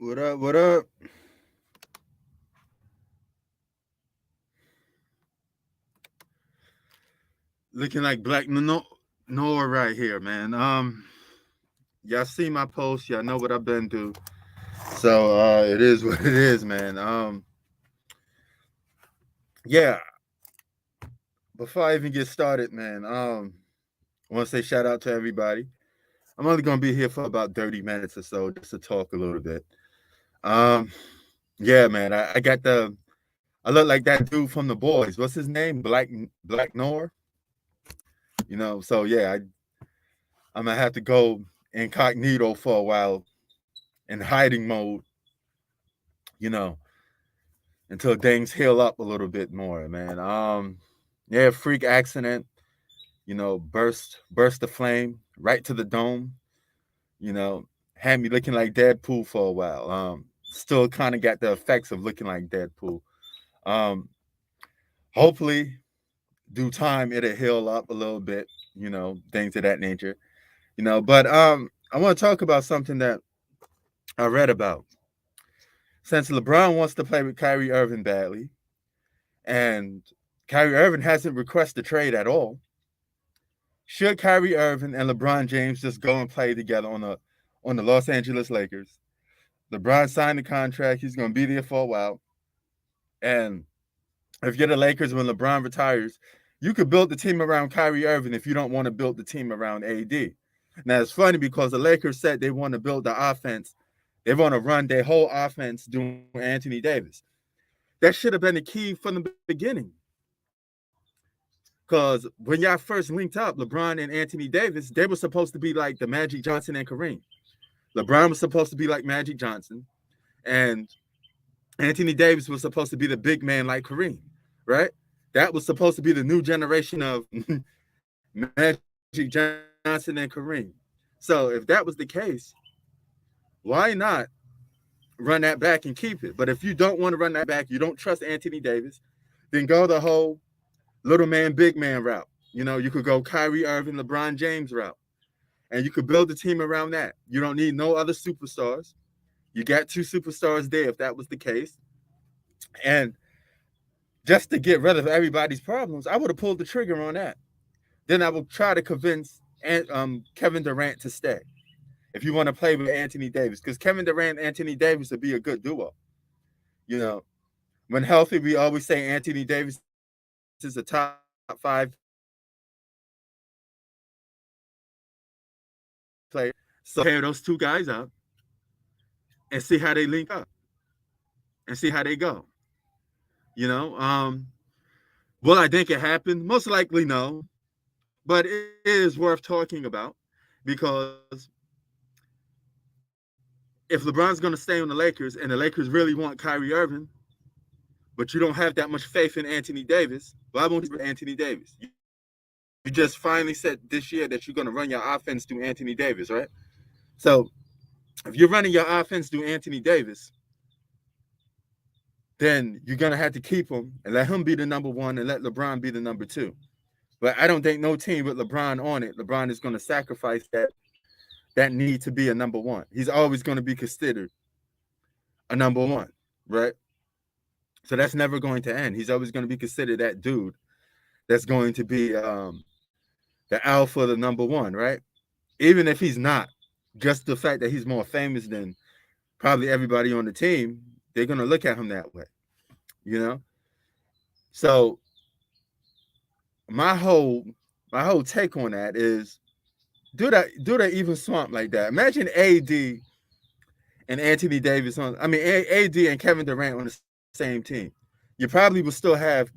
What up? What up? Looking like Noah right here, man. Y'all see my post. Y'all know what I've been through. So it is what it is, man. Yeah. Before I even get started, man, I want to say shout out to everybody. I'm only gonna be here for about 30 minutes or so just to talk a little bit. Um, yeah, man. I look like that dude from the boys. What's his name? Black Noah. So yeah, I'm gonna have to go incognito for a while in hiding mode, you know, until things heal up a little bit more, man. Yeah, freak accident, burst the flame right to the dome, you know, had me looking like Deadpool for a while. Still kind of got the effects of looking like Deadpool. Um, Hopefully, due time, it'll heal up a little bit, things of that nature, But I want to talk about something that I read about. Since LeBron wants to play with Kyrie Irving badly, and Kyrie Irving hasn't requested trade at all, should Kyrie Irving and LeBron James just go and play together on the Los Angeles Lakers? LeBron signed the contract; he's going to be there for a while. And if you're the Lakers when LeBron retires, you could build the team around Kyrie Irving if you don't want to build the team around AD. Now it's funny because the Lakers said they want to build the offense. They want to run their whole offense doing Anthony Davis. That should have been the key from the beginning. Because when y'all first linked up, LeBron and Anthony Davis, they were supposed to be like the Magic Johnson and Kareem. LeBron was supposed to be like Magic Johnson, and Anthony Davis was supposed to be the big man like Kareem, right? That was supposed to be the new generation of Magic Johnson and Kareem. So if that was the case, why not run that back and keep it? But if you don't want to run that back, you don't trust Anthony Davis, then go the whole little man, big man route. You could go Kyrie Irving, LeBron James route, and you could build a team around that. You don't need no other superstars. You got two superstars there if that was the case. And just to get rid of everybody's problems, I would have pulled the trigger on that. Then I would try to convince Kevin Durant to stay if you want to play with Anthony Davis, because Kevin Durant and Anthony Davis would be a good duo. You know, when healthy, we always say Anthony Davis is a top five player. So pair those two guys up and see how they link up and see how they go. You know, will I think it happened? Most likely no, but it is worth talking about because if LeBron's going to stay on the Lakers and the Lakers really want Kyrie Irving, but you don't have that much faith in Anthony Davis, why won't you Anthony Davis? You just finally said this year that you're going to run your offense through Anthony Davis, right? So if you're running your offense through Anthony Davis, then you're going to have to keep him and let him be the number one and let LeBron be the number two. But I don't think no team with LeBron on it, LeBron is going to sacrifice that need to be a number one. He's always going to be considered a number one, right? So that's never going to end. He's always going to be considered that dude that's going to be the alpha, the number one, right? Even if he's not, just the fact that he's more famous than probably everybody on the team, they're going to look at him that way, you know? So my whole my whole take on that is do that even swamp like that. Imagine AD and Anthony Davis AD and Kevin Durant on the same team. You probably would still have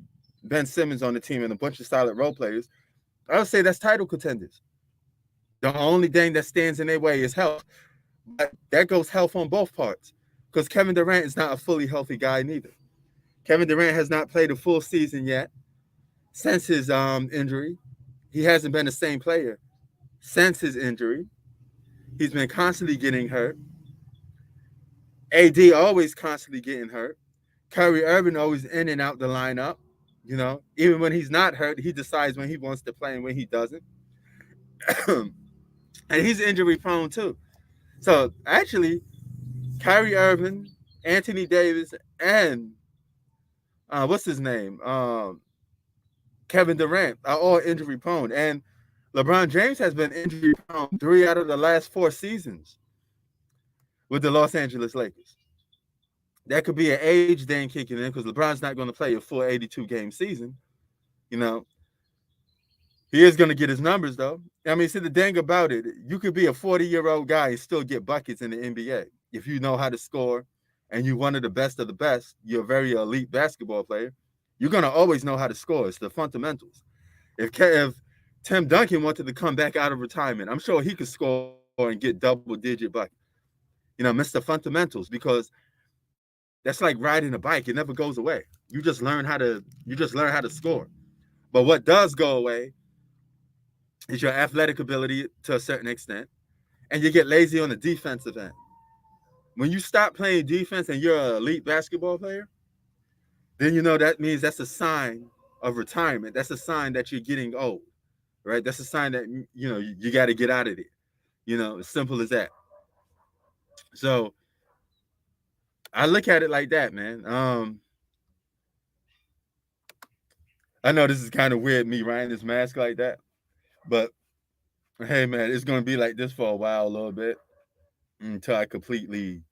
Ben Simmons on the team and a bunch of solid role players. I would say that's title contenders. The only thing that stands in their way is health. But that goes health on both parts. Because Kevin Durant is not a fully healthy guy neither. Kevin Durant has not played a full season yet since his injury. He hasn't been the same player since his injury. He's been constantly getting hurt. AD always constantly getting hurt. Kyrie Irving always in and out the lineup. Even when he's not hurt, he decides when he wants to play and when he doesn't. And he's injury prone too. So actually, Kyrie Irving, Anthony Davis, and what's his name? Kevin Durant are all injury prone. And LeBron James has been injury prone 3 out of the last 4 seasons with the Los Angeles Lakers. That could be an age thing kicking in because LeBron's not going to play a full 82 game season. You know, he is going to get his numbers though. I mean, see, the thing about it, you could be a 40-year-old guy and still get buckets in the NBA if you know how to score and you're one of the best of the best. You're a very elite basketball player. You're going to always know how to score. It's the fundamentals. If Tim Duncan wanted to come back out of retirement, I'm sure he could score and get double-digit buckets. Mr. Fundamentals, because that's like riding a bike. It never goes away. You just learn how to score. But what does go away is your athletic ability to a certain extent, and you get lazy on the defensive end. When you stop playing defense and you're an elite basketball player, then that means that's a sign of retirement. That's a sign that you're getting old, right? That's a sign that you got to get out of it. As simple as that. So I look at it like that, man. I know this is kind of weird, me wearing this mask like that, but hey, man, it's gonna be like this for a while, a little bit, until I completely,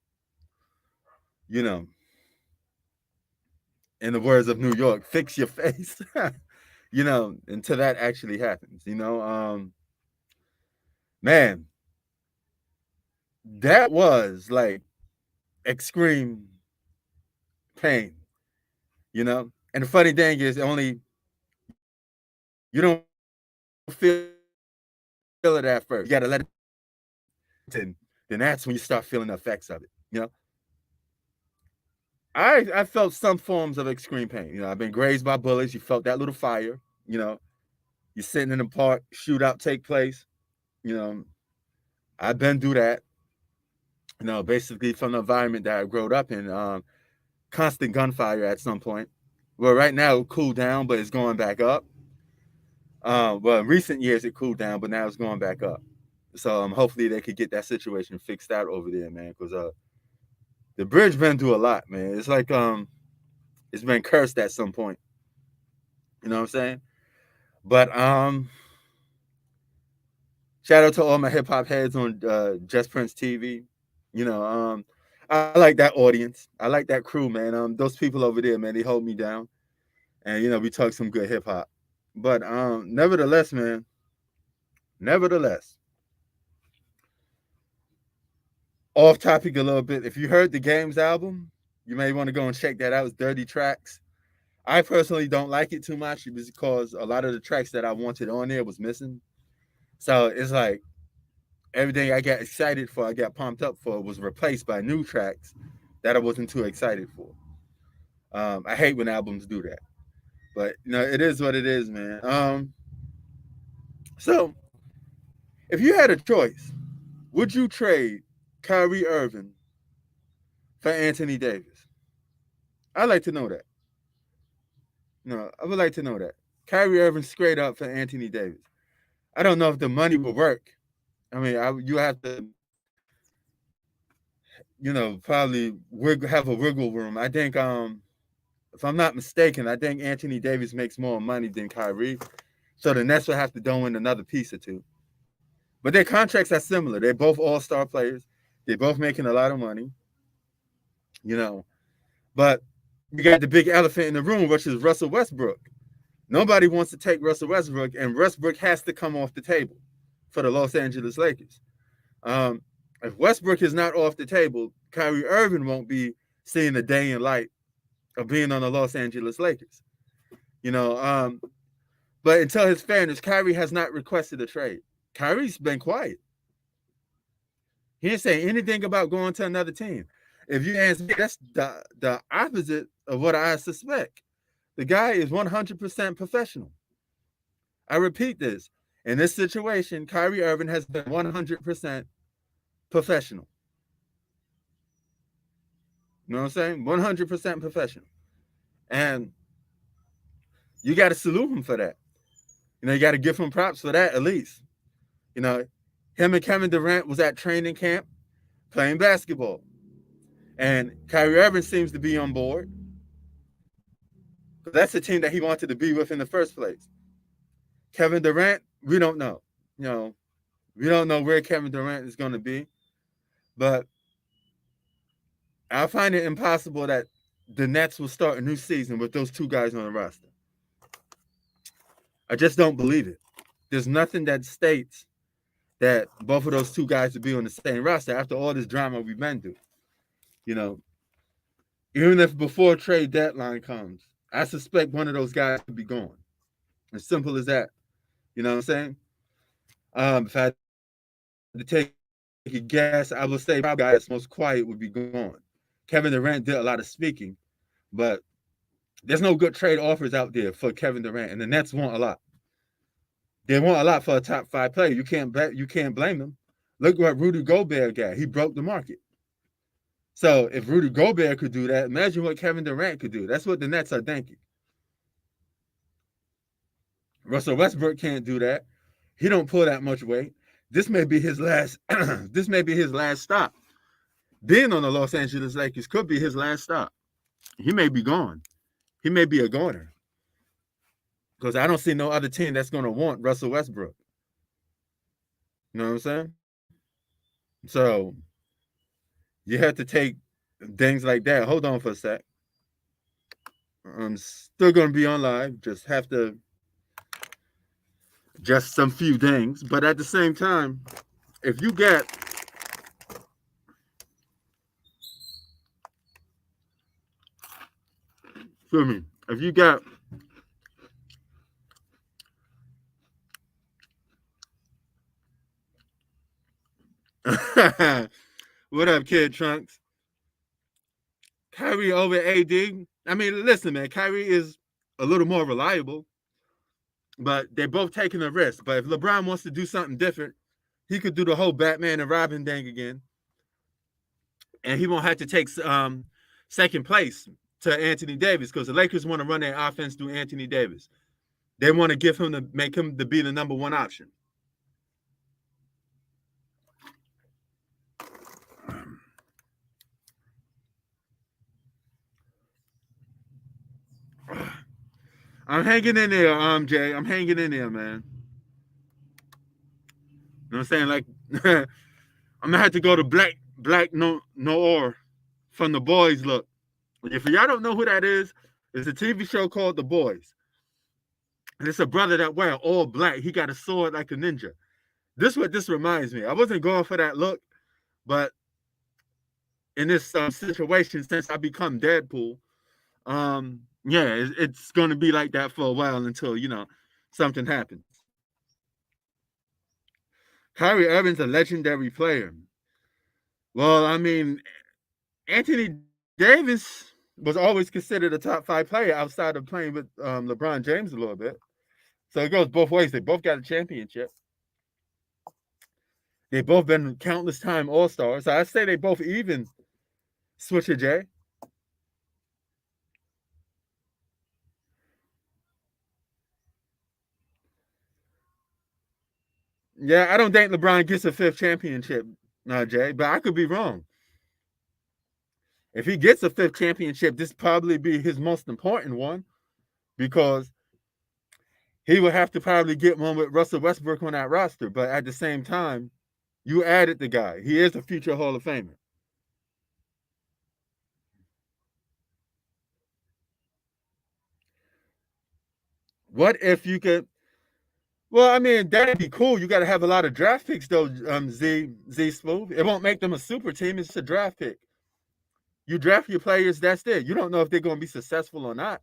you know, in the words of New York, fix your face, until that actually happens. Man, that was like extreme pain, And the funny thing is, you don't feel it at first. You got to let it, and then that's when you start feeling the effects of it. I felt some forms of extreme pain. I've been grazed by bullets. You felt that little fire. You're sitting in the park, shootout take place. I've been through that. Basically from the environment that I grew up in, constant gunfire at some point. Well, right now it cooled down, but it's going back up. Well, in recent years it cooled down, but now it's going back up. So hopefully they could get that situation fixed out over there, man. Because the bridge been through a lot, man. It's like it's been cursed at some point. You know what I'm saying? But shout out to all my hip hop heads on Just Prince TV. I like that audience. I like that crew, man. Those people over there, man, they hold me down. And we talk some good hip hop. But nevertheless, man, off topic a little bit. If you heard the Games album, you may want to go and check that out. It's 30 tracks. I personally don't like it too much because a lot of the tracks that I wanted on there was missing. So it's like everything I got excited for, I got pumped up for, was replaced by new tracks that I wasn't too excited for. I hate when albums do that. But it is what it is, man. So if you had a choice, would you trade Kyrie Irving for Anthony Davis? I'd like to know that. No, I would like to know that. Kyrie Irving straight up for Anthony Davis. I don't know if the money will work. I mean, you have to, probably have a wiggle room. I think, if I'm not mistaken, I think Anthony Davis makes more money than Kyrie. So the Nets will have to throw in another piece or two. But their contracts are similar. They're both all-star players. They're both making a lot of money. But you got the big elephant in the room, which is Russell Westbrook. Nobody wants to take Russell Westbrook, and Westbrook has to come off the table for the Los Angeles Lakers. If Westbrook is not off the table, Kyrie Irving won't be seeing the day in light of being on the Los Angeles Lakers. But until his fairness, Kyrie has not requested a trade. Kyrie's been quiet. He didn't say anything about going to another team. If you ask me, that's the opposite of what I suspect. The guy is 100% professional. I repeat this. In this situation, Kyrie Irving has been 100% professional. You know what I'm saying? 100% professional. And you got to salute him for that. You got to give him props for that at least. Him and Kevin Durant was at training camp playing basketball. And Kyrie Irving seems to be on board. Because that's the team that he wanted to be with in the first place. Kevin Durant, we don't know. You know, we don't know where Kevin Durant is going to be. But I find it impossible that the Nets will start a new season with those two guys on the roster. I just don't believe it. There's nothing that states that both of those two guys would be on the same roster after all this drama we've been through. You know, even if before trade deadline comes, I suspect one of those guys could be gone. As simple as that. You know what I'm saying? If I had to take a guess, I would say probably the guy that's most quiet would be gone. Kevin Durant did a lot of speaking, but there's no good trade offers out there for Kevin Durant, and the Nets want a lot. They want a lot for a top 5 player. You can't blame them. Look what Rudy Gobert got. He broke the market. So if Rudy Gobert could do that, imagine what Kevin Durant could do. That's what the Nets are thinking. Russell Westbrook can't do that. He don't pull that much weight. This may be his last. This may be his last stop. Being on the Los Angeles Lakers could be his last stop. He may be gone. He may be a goner. Because I don't see no other team that's going to want Russell Westbrook. You know what I'm saying? So you have to take things like that. Hold on for a sec. I'm still going to be on live. Just have to just some few things. But at the same time, if you get feel me, if you got what up, Kid Trunks? Kyrie over AD. I mean, listen, man, Kyrie is a little more reliable, but they're both taking a risk. But if LeBron wants to do something different, he could do the whole Batman and Robin thing again, and he won't have to take second place to Anthony Davis because the Lakers want to run their offense through Anthony Davis. They want to give him to make him to be the number one option. I'm hanging in there, Jay. I'm hanging in there, man. You know what I'm saying? Like, I'm gonna have to go to Black Noir from The Boys. Look, if y'all don't know who that is, it's a TV show called The Boys. And it's a brother that wear all black. He got a sword like a ninja. This what this reminds me. I wasn't going for that look, but in this situation, since I become Deadpool, yeah, it's going to be like that for a while until, you know, something happens. Kyrie Irving's a legendary player. Well, I mean, Anthony Davis was always considered a top 5 player outside of playing with LeBron James a little bit. So it goes both ways. They both got a championship. They both been countless time All-Stars. So I say they both even, Switcher J. Yeah, I don't think LeBron gets a 5th championship, Jay, but I could be wrong. If he gets a 5th championship, this probably be his most important one because he would have to probably get one with Russell Westbrook on that roster. But at the same time, you added the guy. He is a future Hall of Famer. What if you could? Well, I mean, that'd be cool. You got to have a lot of draft picks, though, Z Smooth. It won't make them a super team. It's a draft pick. You draft your players, that's it. You don't know if they're going to be successful or not.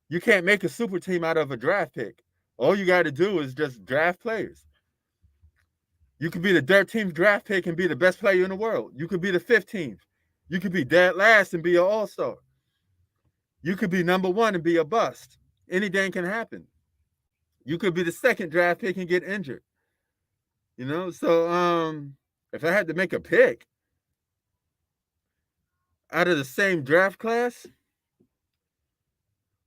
You can't make a super team out of a draft pick. All you got to do is just draft players. You could be the 13th draft pick and be the best player in the world. You could be the 15th. You could be dead last and be an all-star. You could be number 1 and be a bust. Anything can happen. You could be the 2nd draft pick and get injured. You know, so if I had to make a pick out of the same draft class,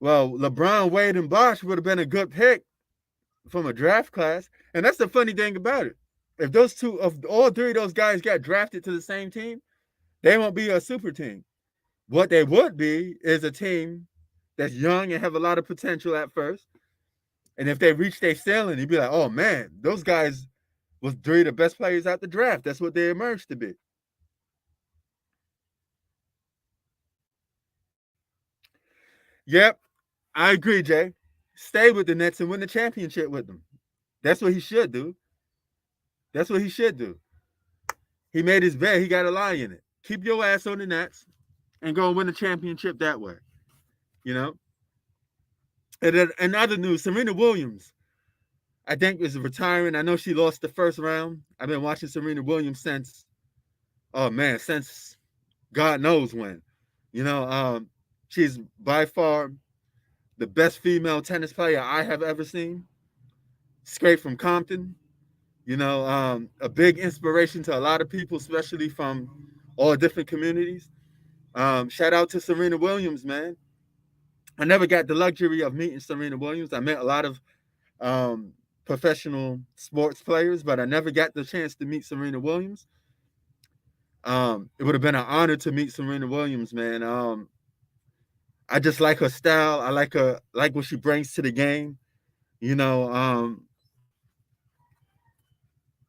well, LeBron, Wade, and Bosh would have been a good pick from a draft class. And that's the funny thing about it. If those two, of all 3 of those guys got drafted to the same team, They won't be a super team. What they would be is a team that's young and have a lot of potential at first. And if they reach their ceiling, you'd be like, oh man, those guys was three of the best players at the draft. That's what they emerged to be. Yep, I agree, Jay. Stay with the Nets and win the championship with them. That's what he should do. That's what he should do. He made his bet. He got a lie in it. Keep your ass on the Nets and go and win the championship that way. You know. And then in other news, Serena Williams, I think, is retiring. I know she lost the first round. I've been watching Serena Williams since, oh man, since God knows when. You know, she's by far the best female tennis player I have ever seen. Straight from Compton. You know, a big inspiration to a lot of people, especially from all different communities. Shout out to Serena Williams, man. I never got the luxury of meeting Serena Williams. I met a lot of professional sports players, but I never got the chance to meet Serena Williams. It would have been an honor to meet Serena Williams, man. I just like her style. I like what she brings to the game. You know,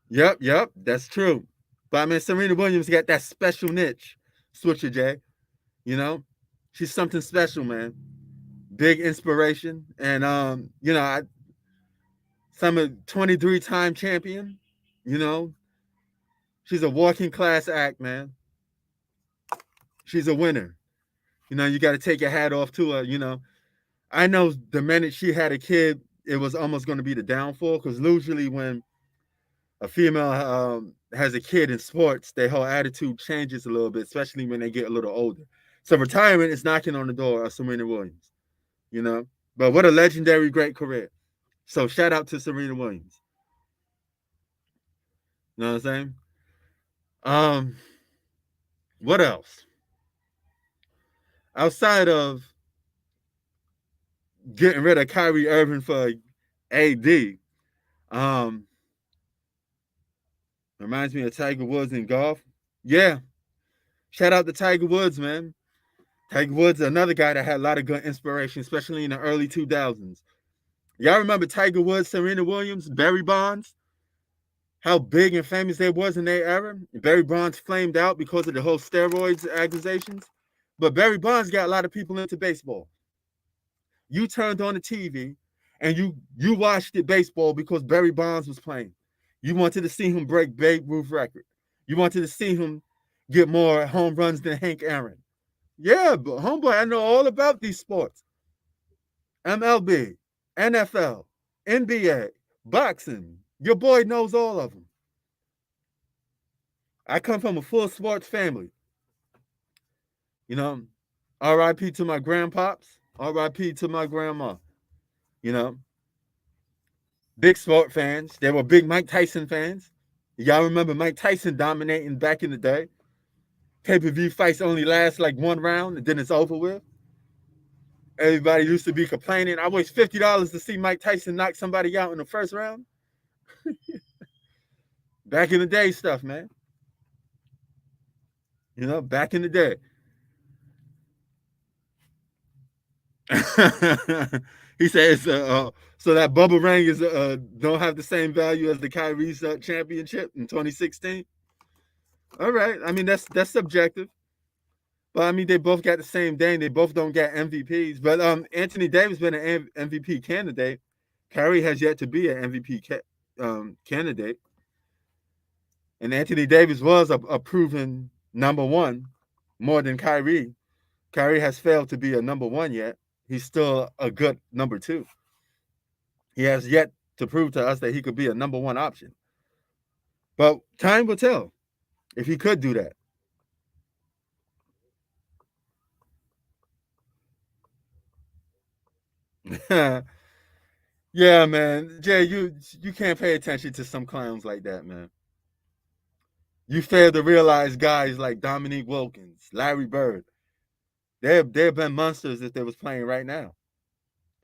yep, that's true. But I mean, Serena Williams got that special niche, Switcher J. You know, she's something special, man. Big inspiration, and you know, some 23-time champion. You know, she's a walking class act, man. She's a winner. You know, you got to take your hat off to her. You know, I know the minute she had a kid, it was almost going to be the downfall, because usually when a female has a kid in sports, their whole attitude changes a little bit, especially when they get a little older. So retirement is knocking on the door of Serena Williams, you know. But what a legendary, great career. So shout out to Serena Williams. You know what I'm saying? Um, what else? Outside of getting rid of Kyrie Irving for AD, um, reminds me of Tiger Woods in golf. Yeah, shout out to Tiger Woods, man. Tiger Woods, another guy that had a lot of good inspiration, especially in the early 2000s. Y'all remember Tiger Woods, Serena Williams, Barry Bonds? How big and famous they was in their era? Barry Bonds flamed out because of the whole steroids accusations. But Barry Bonds got a lot of people into baseball. You turned on the TV and you watched the baseball because Barry Bonds was playing. You wanted to see him break Babe Ruth record. You wanted to see him get more home runs than Hank Aaron. Yeah, but homeboy, I know all about these sports. MLB, NFL, NBA, boxing. Your boy knows all of them. I come from a full sports family. You know, RIP to my grandpops, RIP to my grandma. You know, big sport fans. They were big Mike Tyson fans. Y'all remember Mike Tyson dominating back in the day? Pay-per-view fights only last like one round and then it's over with. Everybody used to be complaining. I waste $50 to see Mike Tyson knock somebody out in the first round. Back in the day stuff, man. You know, back in the day. He says, so that bubble ring is don't have the same value as the Kyrie's championship in 2016. All right, I mean that's subjective, but I mean they both got the same thing. They both don't get MVPs, but Anthony Davis been an MVP candidate. Kyrie has yet to be an MVP candidate, and Anthony Davis was a proven number one more than Kyrie. Kyrie has failed to be a number one yet. He's still a good number two. He has yet to prove to us that he could be a number one option. But time will tell if he could do that. Yeah, man. Jay, you can't pay attention to some clowns like that, man. You fail to realize guys like Dominique Wilkins, Larry Bird. They've been monsters if they was playing right now.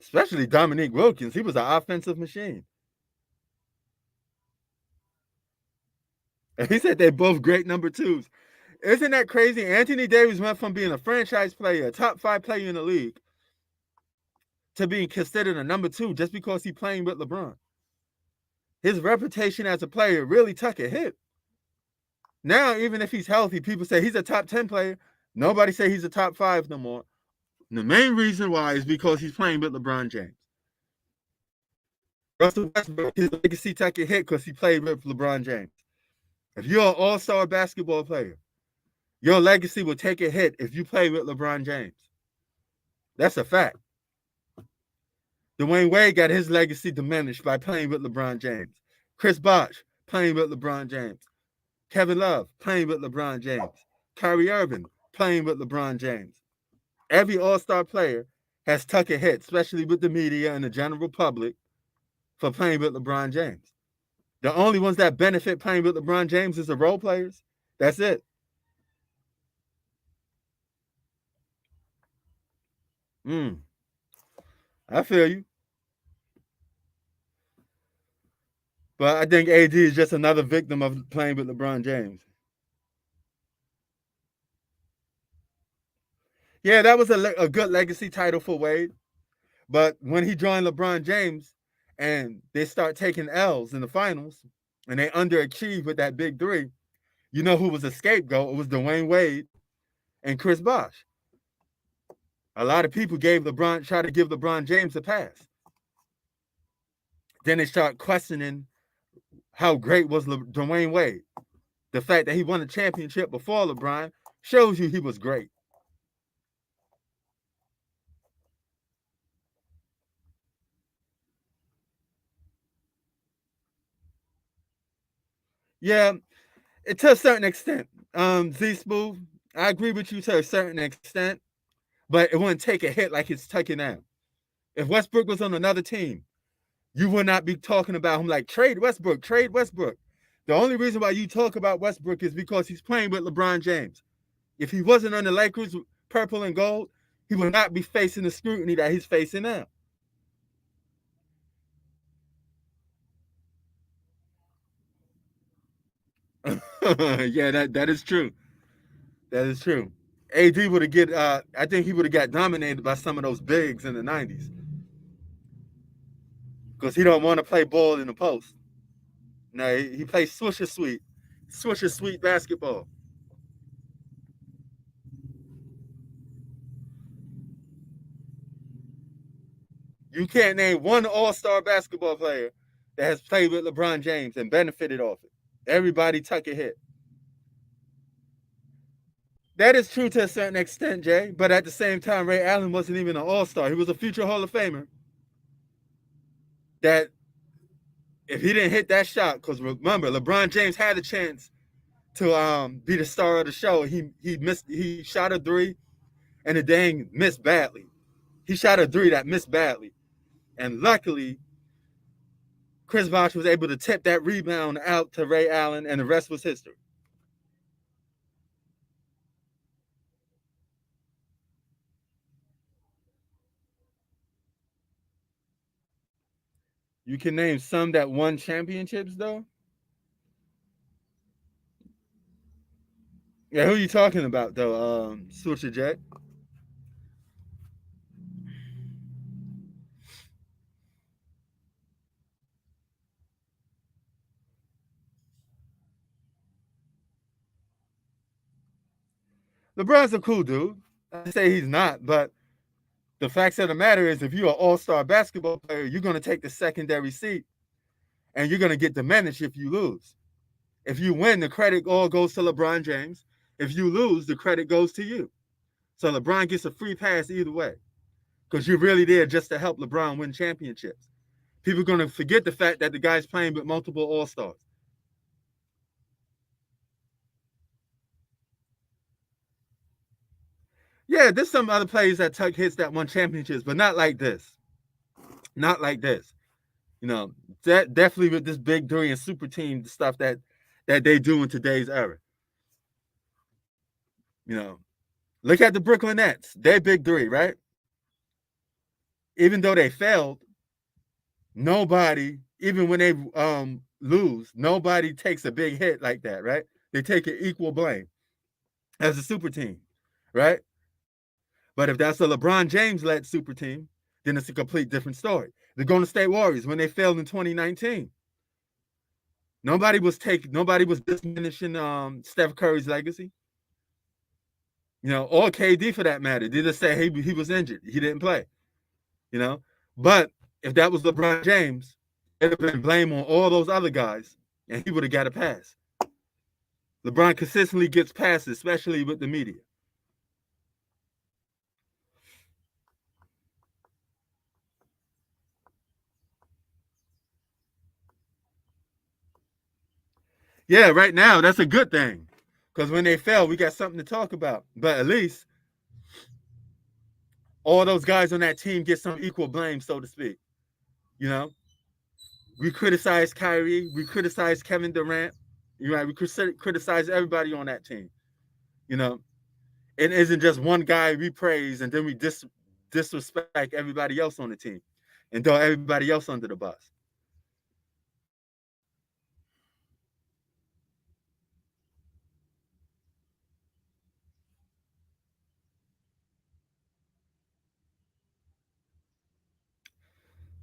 Especially Dominique Wilkins. He was an offensive machine. And he said they're both great number twos. Isn't that crazy? Anthony Davis went from being a franchise player, a top 5 player in the league, to being considered a number 2 just because he's playing with LeBron. His reputation as a player really took a hit. Now, even if he's healthy, people say he's a top 10 player. Nobody say he's a top 5 no more. And the main reason why is because he's playing with LeBron James. Russell Westbrook, his legacy took a hit because he played with LeBron James. If you're an all-star basketball player, your legacy will take a hit if you play with LeBron James. That's a fact. Dwayne Wade got his legacy diminished by playing with LeBron James. Chris Bosh playing with LeBron James. Kevin Love playing with LeBron James. Kyrie Irving playing with LeBron James. Every all-star player has took a hit, especially with the media and the general public, for playing with LeBron James. The only ones that benefit playing with LeBron James is the role players. That's it. I feel you. But I think AD is just another victim of playing with LeBron James. Yeah, that was a good legacy title for Wade. But when he joined LeBron James and they start taking L's in the finals and they underachieved with that big 3, you know who was a scapegoat? It was Dwayne Wade and Chris Bosh. A lot of people tried to give LeBron James a pass. Then they start questioning how great was Dwayne Wade. The fact that he won a championship before LeBron shows you he was great. Yeah, to a certain extent. Z-Smooth, I agree with you to a certain extent, but it wouldn't take a hit like it's taking now. If Westbrook was on another team, you would not be talking about him like trade Westbrook, trade Westbrook. The only reason why you talk about Westbrook is because he's playing with LeBron James. If he wasn't on the Lakers, purple and gold, he would not be facing the scrutiny that he's facing now. Yeah, that is true. That is true. AD would have I think he would have got dominated by some of those bigs in the 90s. Because he don't want to play ball in the post. No, he plays Swisher sweet basketball. You can't name one all-star basketball player that has played with LeBron James and benefited off it. Everybody took a hit. That is true to a certain extent, Jay. But at the same time, Ray Allen wasn't even an all-star. He was a future Hall of Famer. That if he didn't hit that shot, because remember, LeBron James had a chance to be the star of the show. He shot a 3 and the dang missed badly. He shot a 3 that missed badly. And luckily, Chris Bosh was able to tip that rebound out to Ray Allen, and the rest was history. You can name some that won championships, though. Yeah, who are you talking about, though? Switcher Jack. LeBron's a cool dude. I say he's not, but the facts of the matter is if you're an all-star basketball player, you're going to take the secondary seat, and you're going to get diminished if you lose. If you win, the credit all goes to LeBron James. If you lose, the credit goes to you. So LeBron gets a free pass either way because you're really there just to help LeBron win championships. People are going to forget the fact that the guy's playing with multiple all-stars. Yeah, there's some other players that took hits that won championships, but not like this. Not like this. You know, that definitely with this big 3 and super team stuff that they do in today's era. You know, look at the Brooklyn Nets. They're big 3, right? Even though they failed, nobody, even when they lose, nobody takes a big hit like that, right? They take an equal blame. as a super team, right? But if that's a LeBron James led super team, then it's a complete different story. The Golden State Warriors, when they failed in 2019, nobody was diminishing Steph Curry's legacy, or KD for that matter. They just say he was injured, he didn't play, you know. But if that was LeBron James, it'd have been blame on all those other guys, and he would have got a pass. LeBron consistently gets passes, especially with the media. Yeah, right now that's a good thing, because when they fail, we got something to talk about. But at least all those guys on that team get some equal blame, so to speak. You know, we criticize Kyrie, we criticize Kevin Durant, we criticize everybody on that team. You know, it isn't just one guy we praise and then we disrespect everybody else on the team and throw everybody else under the bus.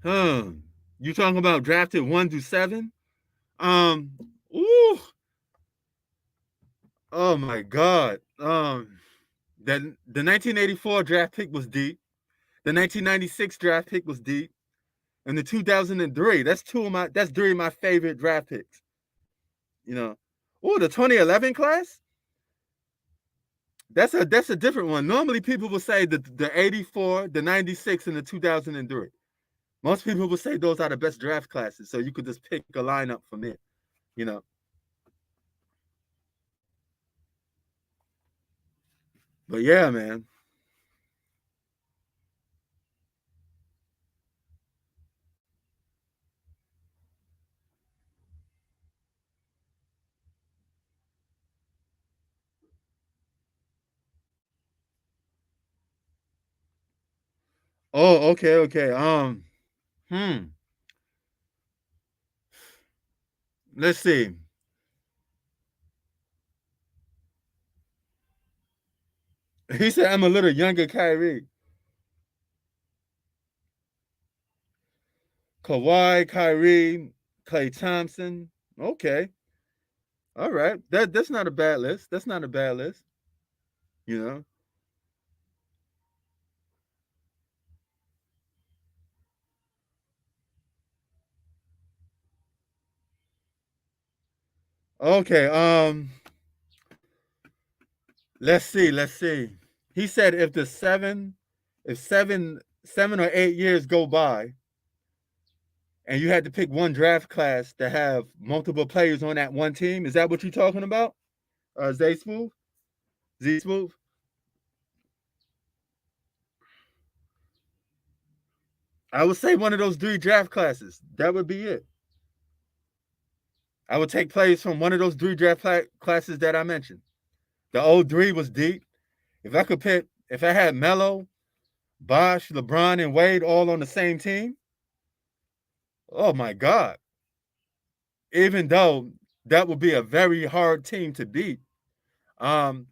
You talking about drafted 1 through 7? Um, ooh, oh my God. The 1984 draft pick was deep. The 1996 draft pick was deep, and the 2003. That's three of my favorite draft picks. Oh, the 2011 class. That's a different one. Normally, people will say the 84, the 96, and the 2003. Most people will say those are the best draft classes, so you could just pick a lineup from it. You know. But yeah, man. Oh, okay, okay. Hmm. Let's see. He said I'm a little younger Kyrie. Kawhi, Kyrie, Klay Thompson. Okay. All right. That's not a bad list. That's not a bad list. You know. Okay. Let's see. Let's see. He said if 7 or 8 years go by, and you had to pick one draft class to have multiple players on that one team, is that what you're talking about? Z Smooth? Z Smooth? I would say one of those three draft classes. That would be it. I would take players from one of those three draft classes that I mentioned. The old three was deep. If I had Melo, Bosh, LeBron, and Wade all on the same team, oh my God. Even though that would be a very hard team to beat, um,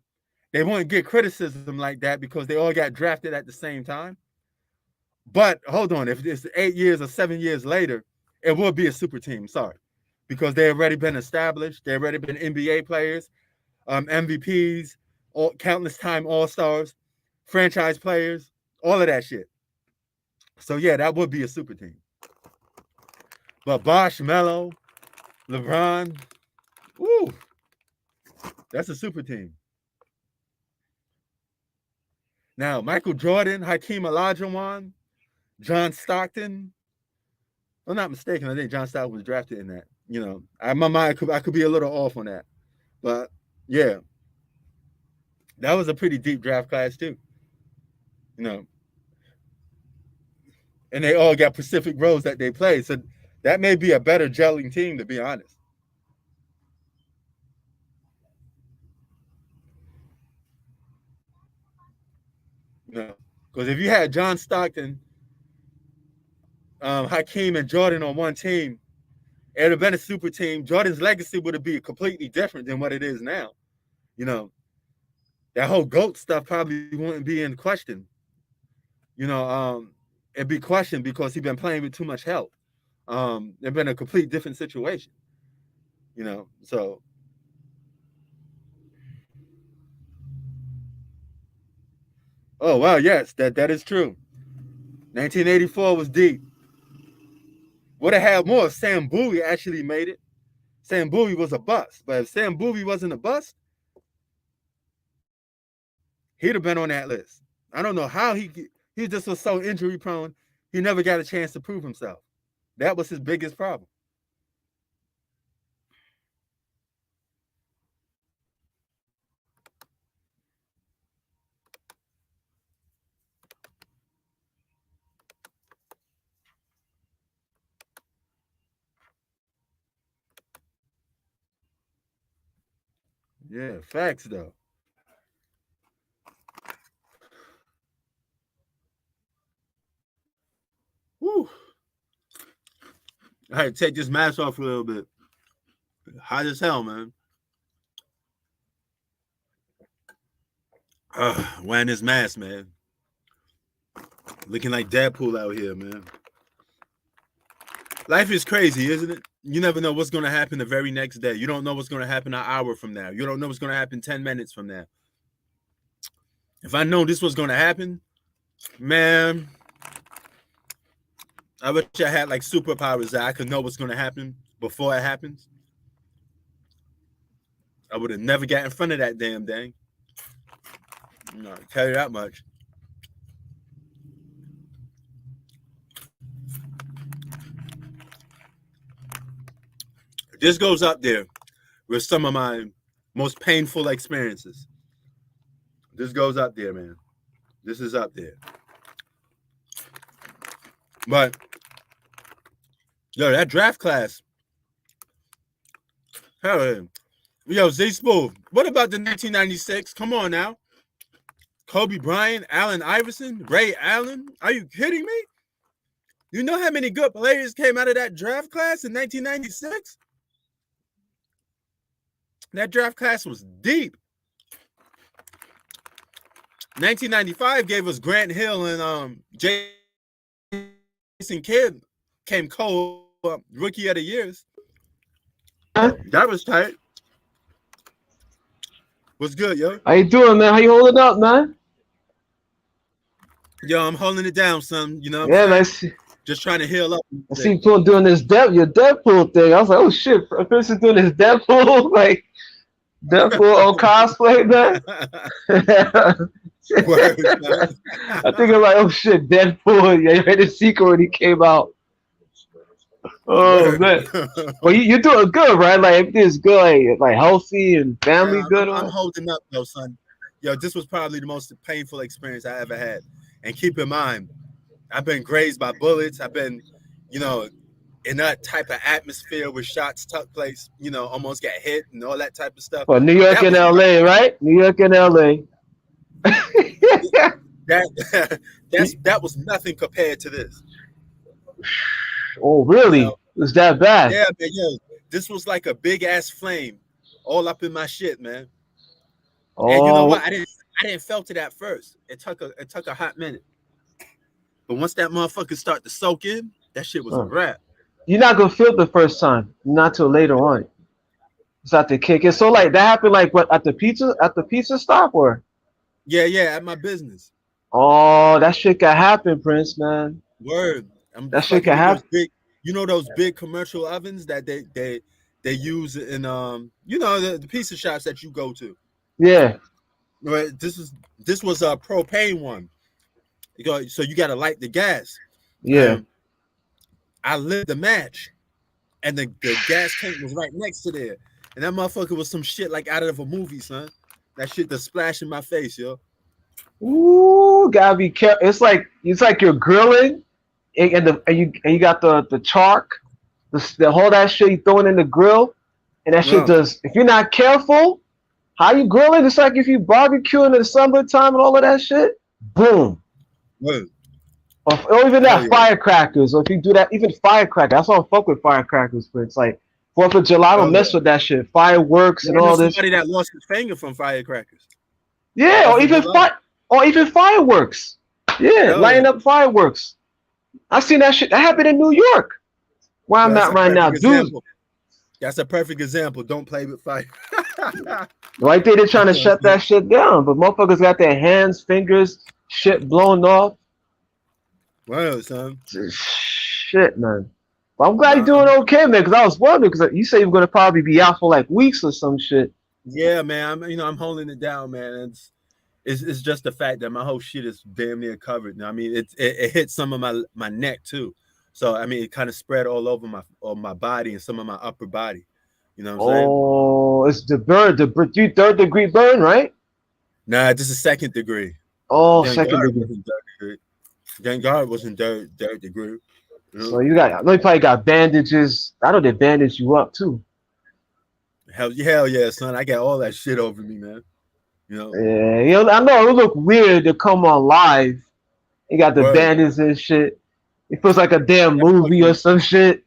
they wouldn't get criticism like that because they all got drafted at the same time. But hold on, if it's 8 years or 7 years later, it would be a super team. Sorry, because they already been established. They already been NBA players, MVPs, countless time All Stars, franchise players, all of that shit. So yeah, that would be a super team. But Bosh, Melo, LeBron, woo, that's a super team. Now, Michael Jordan, Hakeem Olajuwon, John Stockton. If I'm not mistaken, I think John Stockton was drafted in that. My mind I could be a little off on that, but yeah, that was a pretty deep draft class too. You know, and they all got specific roles that they play, so that may be a better gelling team, to be honest. Because if you had John Stockton, Hakeem, and Jordan on one team, it would have been a super team. Jordan's legacy would have been completely different than what it is now. You know, that whole GOAT stuff probably wouldn't be in question. It'd be questioned because he's been playing with too much help. It'd been a complete different situation. So oh wow, yes, that is true. 1984 was deep. Would have had more if Sam Bowie actually made it. Sam Bowie was a bust, but if Sam Bowie wasn't a bust, he'd have been on that list. I don't know how he just was so injury prone. He never got a chance to prove himself. That was his biggest problem. Yeah, facts though. Whew. I had to take this mask off a little bit. Hot as hell, man. Wearing this mask, man. Looking like Deadpool out here, man. Life is crazy, isn't it? You never know what's going to happen the very next day. You don't know what's going to happen an hour from now. You don't know what's going to happen 10 minutes from now. If I know this was going to happen, man, I wish I had like superpowers that I could know what's going to happen before it happens. I would have never got in front of that damn thing. I tell you that much. This goes up there with some of my most painful experiences. This goes up there, man. This is up there. But, yo, that draft class. Hell, yo, Z-Smooth, what about the 1996? Come on now. Kobe Bryant, Allen Iverson, Ray Allen. Are you kidding me? You know how many good players came out of that draft class in 1996? That draft class was deep. 1995 gave us Grant Hill and Jason Kidd came rookie of the years. That was tight. What's good, yo? How you doing, man? How you holding up, man? Yo, I'm holding it down, son. You know what I'm man. Just trying to heal up. I see people doing this your Deadpool thing. I was like, oh shit, a person doing this Deadpool, like Deadpool on cosplay, man. Word, man. I think I'm like, oh shit, Deadpool. Yeah, you heard the sequel when he came out. Oh man, well you're doing good, right? Like everything's good, like healthy and family good. I'm holding up though, son. Yo, this was probably the most painful experience I ever had. And keep in mind, I've been grazed by bullets. I've been, in that type of atmosphere where shots took place. Almost got hit and all that type of stuff. Well, New York and LA, right? New York and LA. that was nothing compared to this. Oh, really? Was that bad? Yeah, man. Yo, this was like a big ass flame, all up in my shit, man. Oh. And you know what? I didn't felt it at first. It took a hot minute, but once that motherfucker start to soak in, that shit was a wrap. You're not gonna feel it the first time, not till later on. It's not the kick. And so like that happened like what at the pizza stop or? Yeah, at my business. Oh, that shit can happen, Prince, man. Word. That shit can happen. Those big commercial ovens that they use in the pizza shops that you go to. Yeah. Right. This was a propane one. So you got to light the gas. Yeah. I lit the match, and the gas tank was right next to there, and that motherfucker was some shit like out of a movie, son. That shit that splashed in my face, yo. Ooh, gotta be careful. It's like you're grilling, and you got the chalk, the whole that shit you throwing in the grill, and that shit does. If you're not careful, how you grilling? It's like if you barbecuing in the summertime and all of that shit. Boom. Word. Or even that firecrackers, or if you do that, even firecrackers. That's why I fuck with firecrackers, but it's like 4th of July, I don't mess with that shit. Fireworks and all this. Somebody that lost his finger from firecrackers. Yeah, Fourth of July. or even fireworks. Yeah, Hell yeah. lighting up fireworks. I seen that shit. That happened in New York, where I'm That's at a right now, perfect dude. example. That's a perfect example. Don't play with fire. Right there, they're You trying to know what I'm shut that saying? shit down, but motherfuckers got their hands, fingers, shit blown off. Well, son. Shit, man. But I'm glad you're Nah, doing okay, man. Because I was wondering, because you say you're gonna probably be out for like weeks or some shit. yeah, man. I'm holding it down, man. It's just the fact that my whole shit is damn near covered. I mean, it hit some of my neck too. So I mean, it kind of spread all over my body and some of my upper body. You know what I'm saying? Oh, it's the burn, third degree burn, right? Nah, this is second degree. Oh, Thank second God it degree. wasn't third degree. Thank God it wasn't third degree. You So know? I know you probably got bandages. I know they bandage you up too. Hell yeah, son. I got all that shit over me, man. You know, Yeah, I know it look weird to come on live. You got the word. bandages and shit. It feels like a damn That movie or fucking some shit.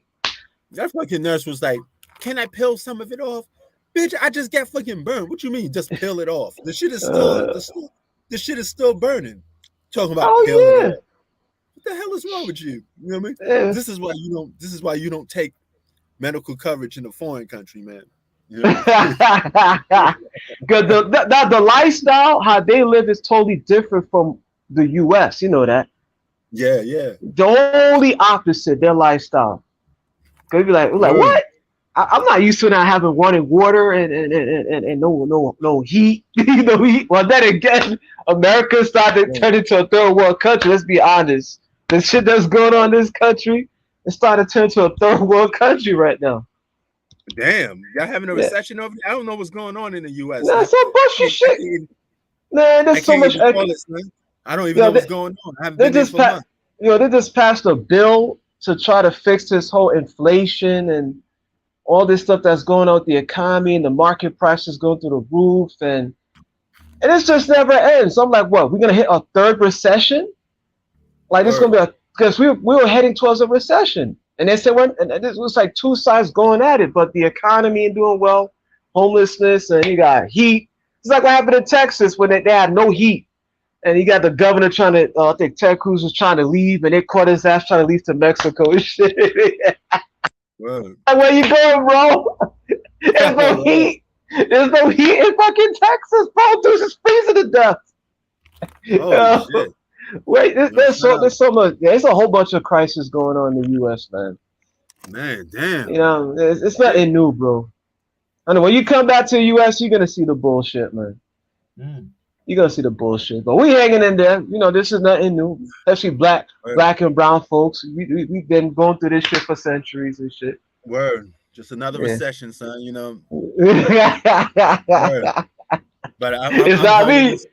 that fucking nurse was like, "Can I peel some of it off?" Bitch, I just got fucking burned. What you mean, just peel it off? The shit is still Uh, the shit is still burning. Talking about peeling it oh off. What the hell is wrong with you? You know what I mean? yeah. This is why you don't. This is why you don't take medical coverage in a foreign country, man. You know? Because the lifestyle, how they live is totally different from the US. You know that. Yeah, yeah. The only opposite, their lifestyle. Cause we're like, Word. what? I'm not used to not having running water and no heat. No heat. Well, then again, America started to Word. turn into a third world country. Let's be honest. The shit that's going on in this country, it started to turn to a third world country right now. Damn, y'all having a Yeah. recession over there? I don't know what's going on in the U.S. Nah, Son. some bullshit I shit. can't, Man, I there's so can't much. even call it, son. I don't even Yo, know what's they, going on. I haven't they been there just for pa- months. they just passed a bill to try to fix this whole inflation and all this stuff that's going on with the economy and the market prices going through the roof and it's just never ends. So I'm like, what? We're gonna hit a third recession? Like this gonna Word. be a because we were heading towards a recession, and they said and this was like two sides going at it, but the economy ain't doing well, homelessness, and you got heat. It's like what happened in Texas when they had no heat, and you got the governor trying to. I think Ted Cruz was trying to leave, and they caught his ass trying to leave to Mexico and shit. Word. Like, where you going, bro? There's no Word. heat. There's no heat in fucking Texas, bro. Dude's just freezing to death. Holy shit. Wait, You know, shout out, there's so much. There's a whole bunch of crisis going on in the U.S., man. man. Damn. It's Shit. nothing new, bro. I know when you come back to the U.S., you're gonna see the bullshit, man. Mm. You're gonna see the bullshit, but we hanging in there. This is nothing new. Especially Word. black and brown folks. We've been going through this shit for centuries and shit. Word. Just another Yeah. recession, son. You know. Word. It's But I'm not holding me. this.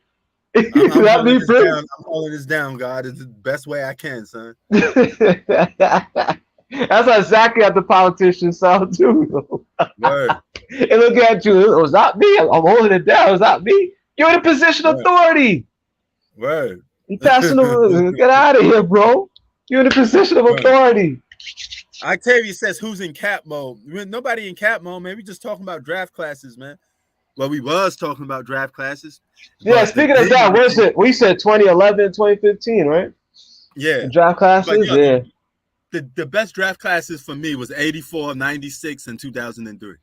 It's I'm not holding me, this Prince. down. I'm holding this down, God. It's the best way I can, son. That's exactly how the politicians sound too. Word. And look at you. It was not me. I'm holding it down. It was not me. You're in a position of Word. authority. Word. You passing the get out of here, bro. You're in a position of Word. authority. Octavia says, "Who's in cap mode? Nobody in cap mode, man. We just talking about draft classes, man. Well, we was talking about draft classes, Yeah, but the speaking of D that, was where's in, it? We said 2011, 2015, right? yeah. The draft But classes, yo, yeah. the best draft classes for me was 84, 96, and 2003.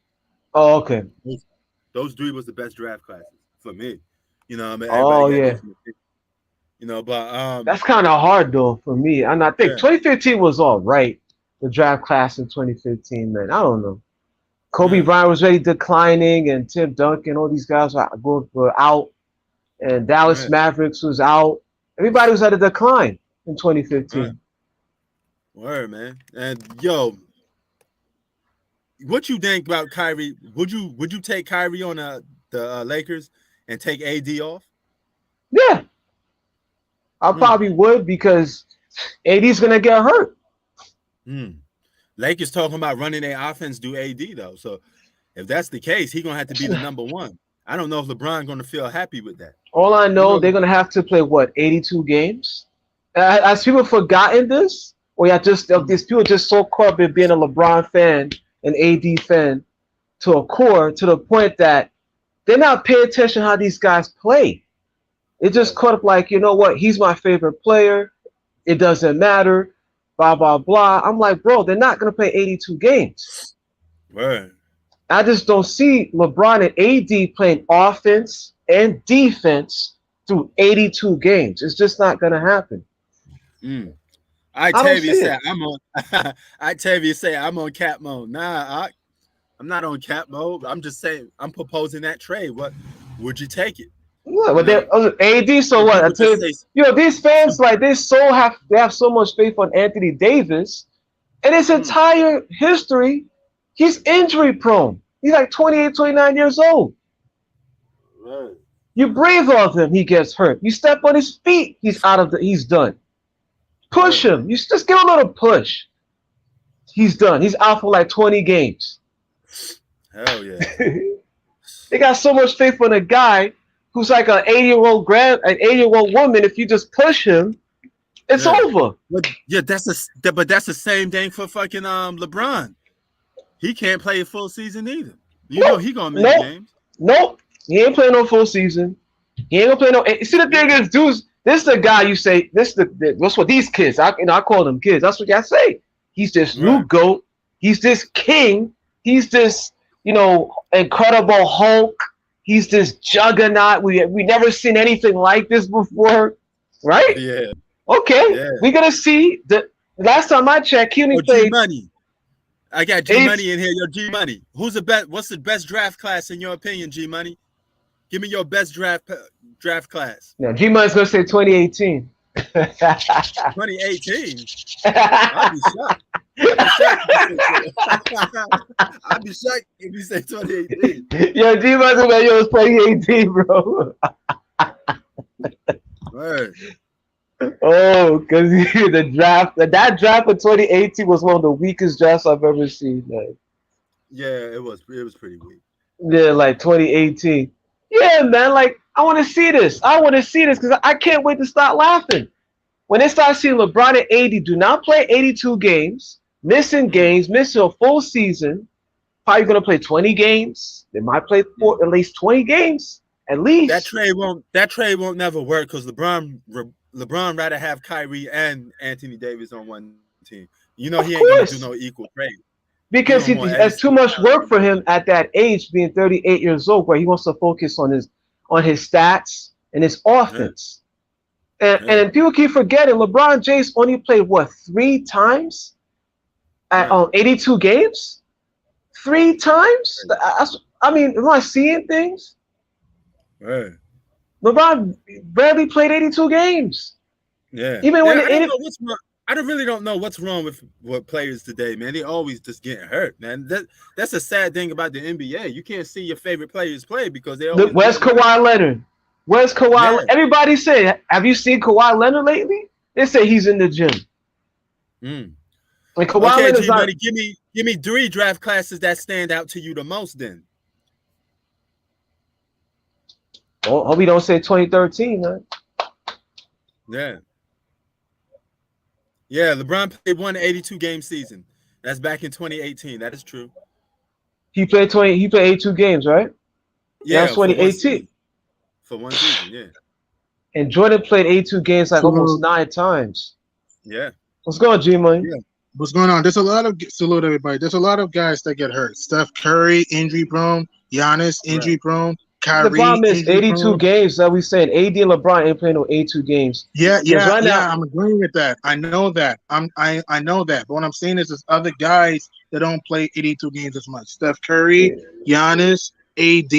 Oh, okay. Those three was the best draft classes for me. You know, I mean, everybody Oh, got yeah. different opinions, you know, but That's kind of hard though for me. And I think yeah, 2015 was all right. The draft class in 2015, man. I don't know. Kobe yeah, Bryant was already declining, and Tim Duncan, all these guys were out, and Dallas right, Mavericks was out. Everybody was at a decline in right. 2015. Word, man. And yo, what you think about Kyrie? Would you take Kyrie on the Lakers and take AD off? Yeah, I Mm, probably would because AD's gonna get hurt. mm. Lakers talking about running their offense do AD though. So if that's the case, he's gonna have to be the number one. I don't know if LeBron gonna feel happy with that. All I You know, know, they're gonna have to play what 82 games. As people forgotten this, or yeah, just these people just so caught up in being a LeBron fan, an AD fan, to a core, to the point that they're not paying attention how these guys play. It just caught up like, you know what? He's my favorite player. It doesn't matter. Blah, blah, blah. I'm like, bro, they're not going to play 82 games. Right. I just don't see LeBron and AD playing offense and defense through 82 games. It's just not going to happen. I Tavia say I'm on. I Tavia say I'm on cap mode. Nah, I'm not on cap mode. I'm just saying I'm proposing that trade. What would you take it? Yeah, but AD. So what? I tell you, these fans like they have so much faith on Anthony Davis, and his entire history, he's injury prone. He's like 28, 29 years old. Right. You breathe off him, he gets hurt. You step on his feet, he's done. Push him. You just give him a little push. He's done. He's out for like 20 games. Hell yeah. They got so much faith in a guy who's like an 80-year-old woman. If you just push him, it's over. But that's the same thing for fucking LeBron. He can't play a full season either. You know he gonna miss games. Nope. He ain't playing no full season. He ain't gonna play no. See, the thing is, dudes, this is the guy you say. What's what these kids? I call them kids. That's what I say. He's this new GOAT. He's this king. He's this incredible Hulk. He's this juggernaut. We never seen anything like this before, right? Yeah. Okay. Yeah. We're gonna see. The last time I checked, he only played. G-Money. I got G-Money in here. Yo, G-Money. Who's the best? What's the best draft class in your opinion, G-Money? Give me your best draft class. No, G-Money's gonna say 2018. 2018. I'd be shocked. I'd be shocked if you say 2018. Yo, G-Money's gonna say, it's 2018, bro. Right. Oh, because that draft for 2018 was one of the weakest drafts I've ever seen, man. Yeah, it was pretty weak. Yeah, like 2018. Yeah, man, like I want to see this. I want to see this because I can't wait to start laughing. When they start seeing LeBron and AD do not play 82 games, missing a full season, probably going to play 20 games. They might play at least 20 games, at least. That trade won't never work because LeBron rather have Kyrie and Anthony Davis on one team. You know he ain't going to do no equal trade. Because it's too much work for him at that age, being 38 years old, where he wants to focus on his stats and his offense. Yeah. And people keep forgetting LeBron James only played 3 times at 82 games? 3 times? I mean, am I seeing things? Right. LeBron barely played 82 games. Yeah. Even when I really don't know what's wrong with players today, man. They always just getting hurt, man. That's a sad thing about the NBA. You can't see your favorite players play because they always. Where's Kawhi Leonard? Where's Kawhi? Yeah. Everybody say, have you seen Kawhi Leonard lately? They say he's in the gym. And Kawhi Leonard's G-Money, give me 3 draft classes that stand out to you the most. Then. Oh, hope we don't say 2013, man. Yeah. Yeah, LeBron played 182 game season. That's back in 2018. That is true. He played 82 games, right? Yeah, that's 2018. For one season, yeah. And Jordan played 82 games like almost 9 times. Yeah. What's going on, G-Money? Yeah. What's going on? There's a lot of salute everybody. There's a lot of guys that get hurt. Steph Curry, injury prone. Giannis, injury prone. Kyrie, LeBron missed 82 games. That we saying AD and LeBron ain't playing no 82 games. Yeah. I'm agreeing with that. I know that. I know that. But what I'm saying is, there's other guys that don't play 82 games as much. Steph Curry, Giannis, AD,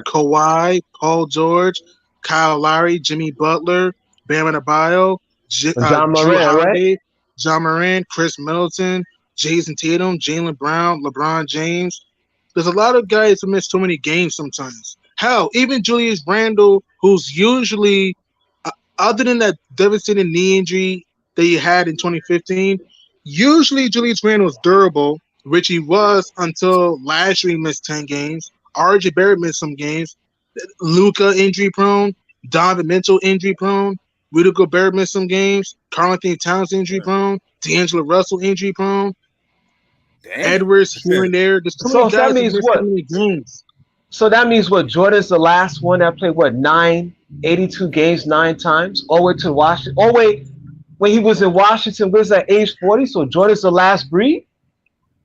Kawhi, Paul George, Kyle Lowry, Jimmy Butler, Bam Adebayo, John Moran, right? John Moran, Chris Middleton, Jason Tatum, Jaylen Brown, LeBron James. There's a lot of guys who miss too many games sometimes. Hell, even Julius Randle, who's usually, other than that devastating knee injury that he had in 2015, usually Julius Randle was durable, which he was until last year he missed 10 games. RJ Barrett missed some games. Luka injury prone. Donovan Mitchell injury prone. Rudy Gobert missed some games. Karl Anthony Towns injury prone. D'Angelo Russell injury prone. Edwards here and there. There's too many guys that missed too many games. So that means what? Jordan's the last one that played 9 82 games 9 times, all the way to Washington. Oh wait, when he was in Washington, was at age 40. So Jordan's the last breed.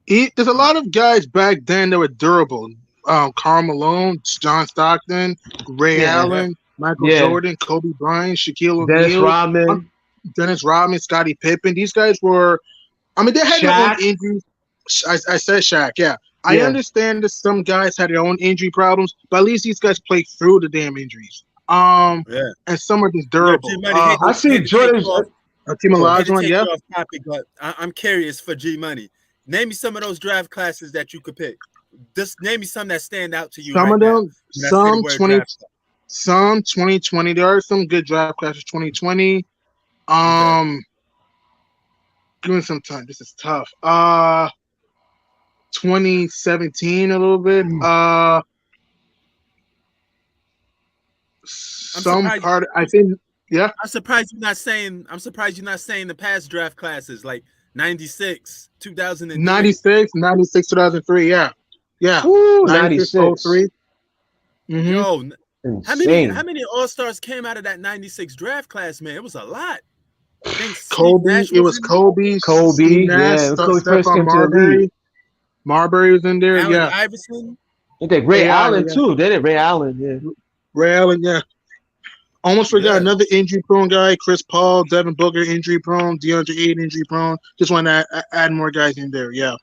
There's a lot of guys back then that were durable. Karl Malone, John Stockton, Ray Yeah, Allen, Michael yeah. Jordan, Kobe Bryant, Shaquille Dennis O'Neal, Rodman, Dennis Rodman, Scottie Pippen. These guys were, I mean, they had their own Shaq. injuries. I said Shaq, yeah. I Yeah. understand that some guys had their own injury problems, but at least these guys played through the damn injuries. Yeah. And some are just Yo, durable. G Money, hate I to, see hate to take Jordan's. you off, Hakeem hate to Olajuwon, take yeah. you off topic, but I'm curious for G Money. Name me some of those draft classes that you could pick. Just name me some that stand out to you Some right of now. them, When I say the word draft. some 2020. There are some good draft classes 2020. Okay. Give me some time. This is tough. 2017 a little bit. Some surprised- part. I think. Yeah. I'm surprised you're not saying. I'm surprised you're not saying the past draft classes like 96, 2003. 96, 2003. Yeah. Yeah. Woo, 96, 96. 03. Mhm. Yo, Insane. how many All-Stars came out of that 96 draft class, man? It was a lot. I think Steve Kobe. Nash It was in there. Kobe. Kobe, Steve Nash. yeah, Kobe first Stephon came to the Marbury. league. Marbury was in there. Allen Yeah. Iverson. I think Ray Yeah, Allen yeah. too. They did Ray Allen. Yeah. Ray Allen. Yeah. Almost forgot Yeah. another injury prone guy, Chris Paul, Devin Booker injury prone, DeAndre Ayton injury prone. Just want to add more guys in there. Yeah.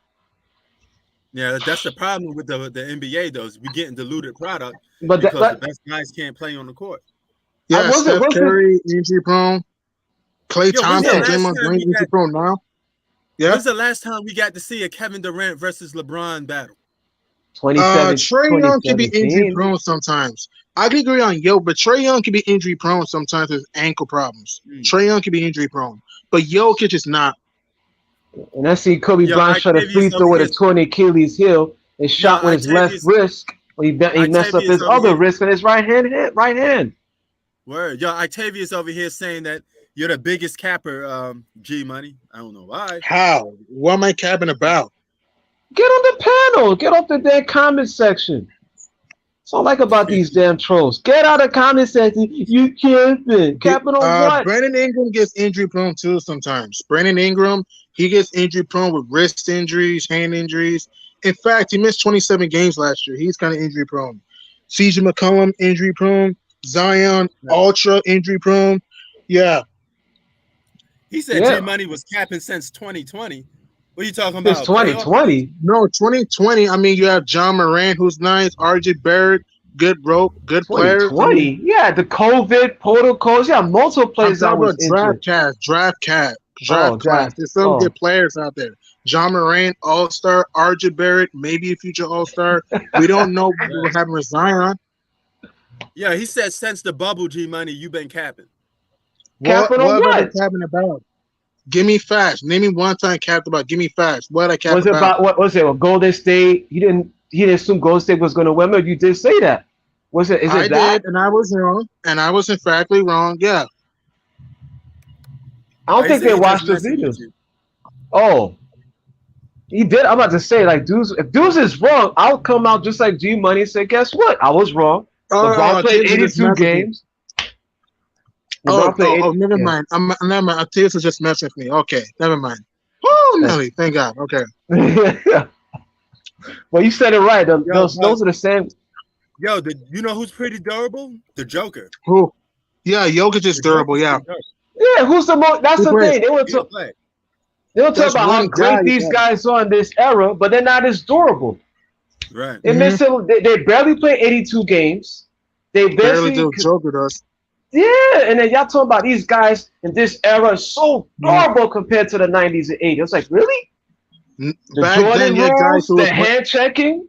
Yeah, that's the problem with the NBA though. Is we getting diluted product But because that, the best guys can't play on the court. Yeah, wasn't- Steph Curry injury prone. Klay Yo, when's the Thompson, last Draymond time Green we injury got- prone now. Yeah. When's the last time we got to see a Kevin Durant versus LeBron battle? 27, Trey Young can be injury 2017. prone sometimes. I can agree on Yo, but Trey Young can be injury prone sometimes with ankle problems. Trey Young can be injury prone, but Jokic is not. And I see Kobe Yo, Bryant shot a Octavius free throw with a over torn Achilles heel and shot with his left Octavius- wrist. He messed up Octavius his over other here. wrist with his right hand. Word. Yo, Octavius over here saying that you're the biggest capper, G Money. I don't know why. How? What am I capping about? Get on the panel. Get off the damn comment section. That's all I like about these damn trolls. Get out of the comment section. You capping. Capping on what? Brandon Ingram gets injury prone too sometimes. Brandon Ingram, he gets injury prone with wrist injuries, hand injuries. In fact, he missed 27 games last year. He's kind of injury prone. CJ McCollum, injury prone. Zion, ultra injury prone. Yeah. He said Yeah. G Money was capping since 2020. What are you talking about? It's 2020. No, 2020. I mean, you have John Moran, who's nice. RJ Barrett, good rope, good players. 2020. Yeah, the COVID protocols. Yeah, multiple I'm players that talking was about injured. draft class. draft. There's some good players out there. John Moran, All-Star. RJ Barrett, maybe a future All-Star. We don't know what we're having with Zion. Yeah, he said since the bubble, G Money, you've been capping. Capping on What what? have I capping about? Give me facts. Name me one time capped about. Give me facts. What I capped Was it about what was it? Well, Golden State. He didn't assume Golden State was going to win. But you did say that. Was it? Is it I that? did, and I was wrong, and I was emphatically wrong. Yeah. I don't think they watched the videos. Oh, he did. I'm about to say, like, dudes, if dudes is wrong, I'll come out just like G Money and say, guess what? I was wrong. LeBron played 82 games. Never mind. Never mind. Tears was just messing with me. Okay, never mind. Oh, Nelly, thank God. Okay. Well, you said it right. Those are the same. Yo, you know who's pretty durable? The Joker. Who? Yeah, Jokic is durable. Yeah. Yeah, who's the most? That's the thing. They were talking about how great these guys are in this era, but they're not as durable. Right. They they barely play 82 games. They barely do. Joker does. Yeah, and then y'all talking about these guys in this era so durable compared to the 90s and 80s. It's like, really? The Jordan rules, the hand checking.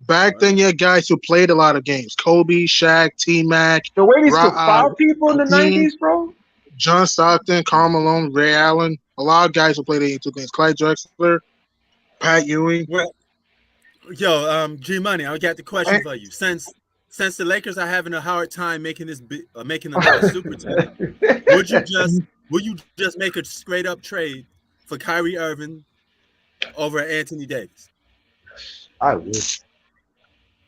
Back then, you had guys who played a lot of games. Kobe, Shaq, T-Mac. The way we took foul people in the 90s, bro. John Stockton, Karl Malone, Ray Allen. A lot of guys who played 82 games. Clyde Drexler, Pat Ewing. Well, G Money, I got the question for you. Since the Lakers are having a hard time making another super team, would you just make a straight up trade for Kyrie Irving over Anthony Davis? I would.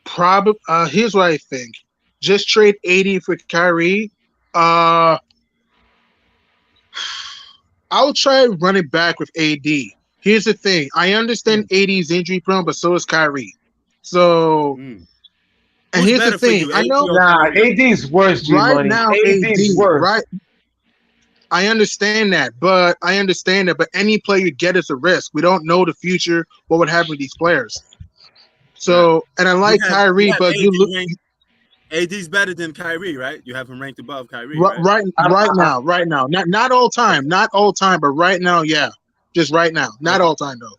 Probably. Here's what I think. just trade 80 for Kyrie. I'll try running back with AD. Here's the thing. I understand AD is injury prone, but so is Kyrie. So, Mm. and Who's here's the better for thing. you, I AD know or Nah, Kyrie? AD's worse, G right Money. now AD's AD, worse. right? I understand that, but any player you get is a risk. We don't know the future, what would happen with these players. Right. So, and I You like have Kyrie, but you look AD's better than Kyrie, right? You have him ranked above Kyrie, right? right now, not all time, but right now, yeah, just right now, not Okay. all time though,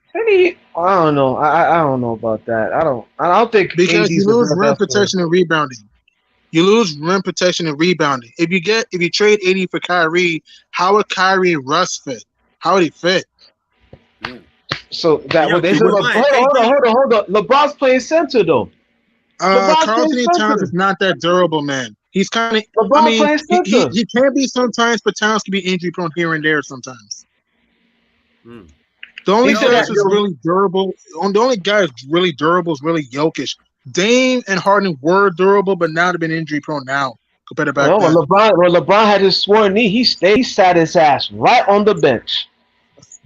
I don't know. I don't know about that. I don't think because you AD's the lose rim best player. protection and rebounding. You lose rim protection and rebounding. If you trade 80 for Kyrie, how would Kyrie and Russ fit? How would he fit? Yeah. So And that yo, what they keep said. in mind, AD. Hold on. LeBron's playing center though. LeBron's Carl playing Anthony Towns is center. not that durable, man. He's kind of, I LeBron mean, playing center. he can be sometimes, but Towns can be injury prone here and there sometimes. Mm. The He only said person that. that's really durable, the only guy that's really durable is really Jokic. Dame and Harden were durable, but now they've been injury prone now compared to back Well, then. when LeBron had his sworn knee, he sat his ass right on the bench,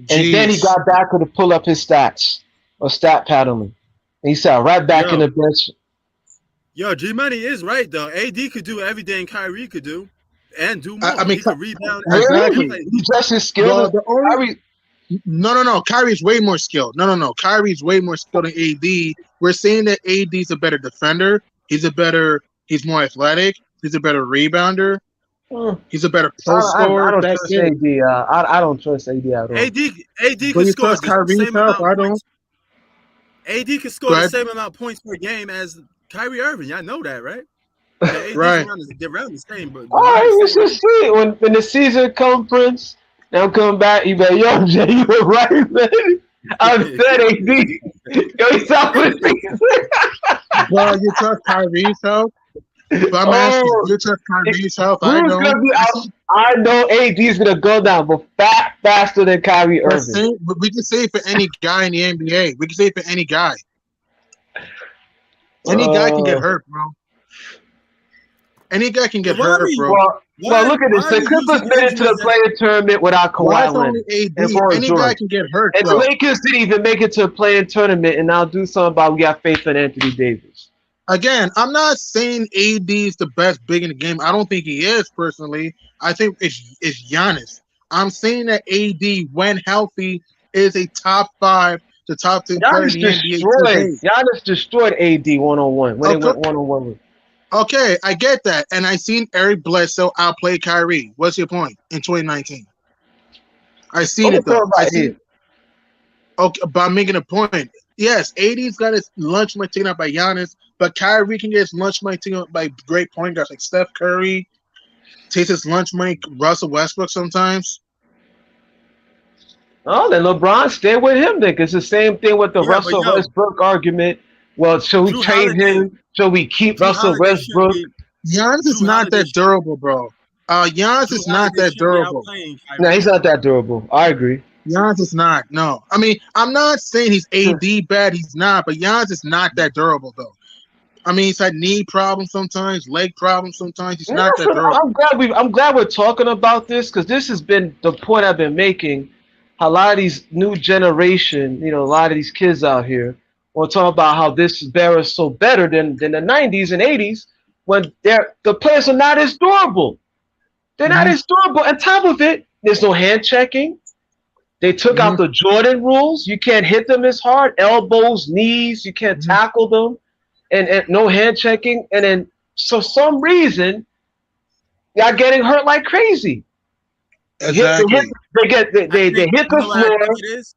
and then he Jeez. got back to pull up his stats or stat paddling. And he sat right back in Yo, the bench. G Money is right though. AD could do everything Kyrie could do, and do I more. mean, He could rebound and Really? exactly. play. He just his Well, skills. the only Kyrie, no. Kyrie's way more skilled. No. Kyrie's way more skilled than AD. We're saying that AD's a better defender. He's more athletic. He's a better rebounder. mm, He's a better post I scorer. don't That's trust it. AD. I don't trust AD at all. AD But could you score trust the Kyrie's same health? amount of I don't. points. AD could Go score the ahead. same amount of points per game as Kyrie Irving. Y'all know that, right? Yeah, AD's Right. they're around the same, but All around the right, we same. should see when the season comes, Prince. Now come back. You be yo, Jay, you were right, man. I'm said AD. Yo, he's out for the season. Well, you trust Kyrie's health? But I'm asking, Oh, you trust Kyrie's health? I who's don't. gonna be out? I know AD's gonna go down, but faster than Kyrie Irving. But we can say it for any guy in the NBA. We can say it for any guy. Any guy can get Uh, hurt, bro. Any guy can get Why are hurt, we? bro. well, look at Why this. are The we Clippers using made it to the injuries as play-in tournament without Why Kawhi is only Leonard and AD? Paul Any guy George. can get hurt, And the bro. Lakers didn't even make it to a play-in tournament, and I'll do something about we got faith in Anthony Davis. Again, I'm not saying AD is the best big in the game. I don't think he is personally. I think it's Giannis. I'm saying that AD, when healthy, is a top 5 to top 10 player in the NBA today. Giannis destroyed AD 1-on-1 when they Okay, went 1-on-1 with. okay, I get that, and I seen Eric Bledsoe outplay Kyrie. What's your point in 2019? I seen I'm it talking though. I about seen. it. Okay, but I'm making a point. Yes, AD's got his lunch money taken out by Giannis, but Kyrie can get his lunch money taken out by great point guards like Steph Curry. Takes his lunch money, Russell Westbrook sometimes. Oh, then LeBron stay with him then, because the same thing with the yeah, but Russell yo, Westbrook argument. Well, should we Drew trade Holiday, him? Should we keep Drew Russell Holiday should Westbrook? be Giannis is Drew not Holiday that should durable, bro. Giannis Drew is not Holiday that should be durable. outplaying No, Kyrie. he's not that durable. I agree. Giannis is not. No, I mean I'm not saying he's AD bad. He's not, but Giannis is not that durable though. I mean he's had knee problems sometimes, leg problems sometimes. He's Yeah, not that durable. I'm glad we're talking about this because this has been the point I've been making. A lot of these new generation, a lot of these kids out here will talk about how this era is so better than the 90s and 80s when the players are not as durable. They're not Mhm. as durable. On top of it, there's no hand checking. They took out Mhm. the Jordan rules. You can't hit them as hard. Elbows, knees, you can't Mhm. tackle them. And no hand checking. And then for some reason, y'all getting hurt like crazy. Exactly. They hit You the know what I floor. think it is?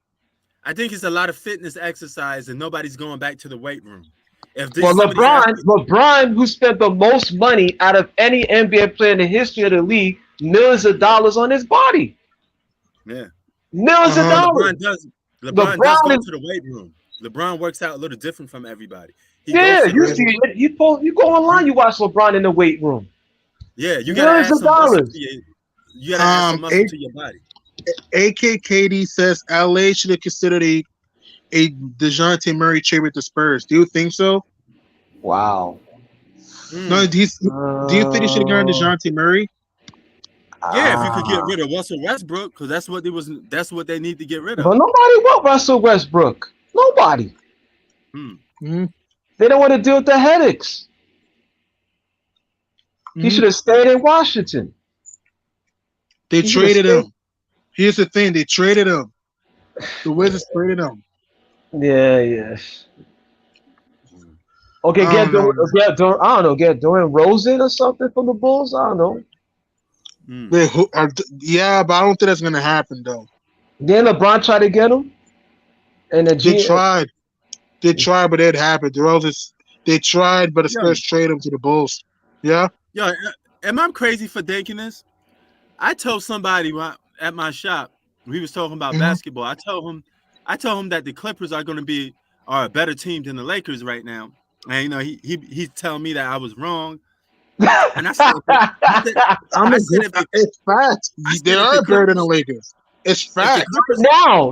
I think it's a lot of fitness exercise and nobody's going back to the weight room. If Well, some of these athletes, LeBron, who spent the most money out of any NBA player in the history of the league, millions of dollars on his body. yeah, Millions of Uh-huh. dollars. LeBron does LeBron go is, to the weight room. LeBron works out a little different from everybody. He goes yeah, to the you weight see room. it. You go online, you watch LeBron in the weight room. Yeah, you gotta Millions add of some muscle to dollars. your body. AKKD says LA should have considered a DeJounte Murray trade with the Spurs. Do you think so? Wow. No, do you think they should have gotten Uh, DeJounte Murray? Yeah, if you could get ah. rid of Russell Westbrook, because that's what they need to get rid But of. nobody want Russell Westbrook. Nobody. Hmm. Mm-hmm. They don't want to deal with the headaches. He Mm-hmm. should have stayed in Washington. They He should have traded stayed. him. Here's the thing: they traded him. The Wizards traded him. Yeah, yes. Okay, I don't know. I don't know, get Dorian Rosen or something from the Bulls. I don't know. Hmm. Yeah, but I don't think that's gonna happen though. Then LeBron tried to get him, and the They G. tried. They tried, but it happened. The Roses. They tried, but the Yo, Spurs traded him to the Bulls. Yeah. yo, am I crazy for thinking this? I told somebody at my shop, we was talking about Mm-hmm. basketball. I told him that the Clippers are a better team than the Lakers right now. And he's telling me that I was wrong. And I said, I said if the, It's fact. I said They if are the better than the Clippers, Lakers. It's if the fact. Clippers,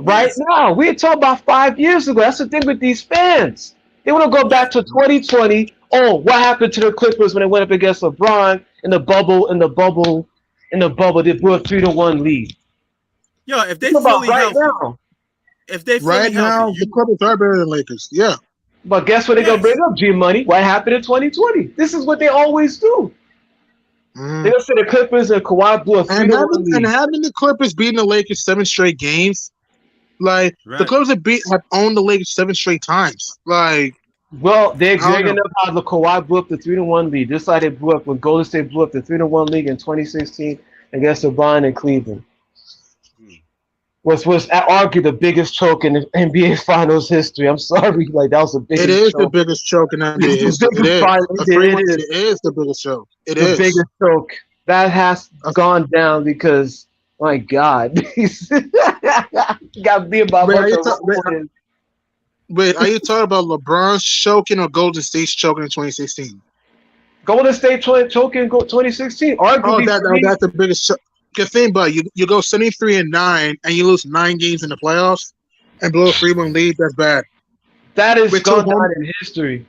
Right yes, now, we had talked about 5 years ago. That's the thing with these fans. They want to go back yes, to 2020. Oh, what happened to the Clippers when they went up against LeBron in the bubble? They blew a 3-1 lead. yo, if they Think about fully right healthy, now. if they fully Right healthy, now, the Clippers are better than Lakers. Yeah. But guess what they're gonna yes, bring up? G Money. What happened in 2020? This is what they always do. They're Mm. gonna say the Clippers and Kawhi blew a three And to having one and lead. having the Clippers beating the Lakers 7 straight games, like the right. Clippers have owned the Lakers 7 straight times. Like Well, they're I don't bringing know. up how the Kawhi blew up the 3-1 lead, just like they blew up when Golden State blew up the 3-1 league in 2016 against LeBron and Cleveland. Hmm. Was argued the biggest choke in the NBA Finals history. I'm sorry, like that was the It biggest is the choke. biggest choke in NBA It's the history. It biggest is final. a three It one. is It is the biggest choke. It the is. biggest choke that has A- gone down because my God, got beat by a Wait, are bunch you of role players. are you talking about LeBron choking or Golden State choking in 2016? Golden State choking 2016, Oh, arguably for me. that's the biggest choke. Good thing, but you go 73-9 and you lose 9 games in the playoffs and blow a 3-1 lead. That's bad. That has With two gone home down in history.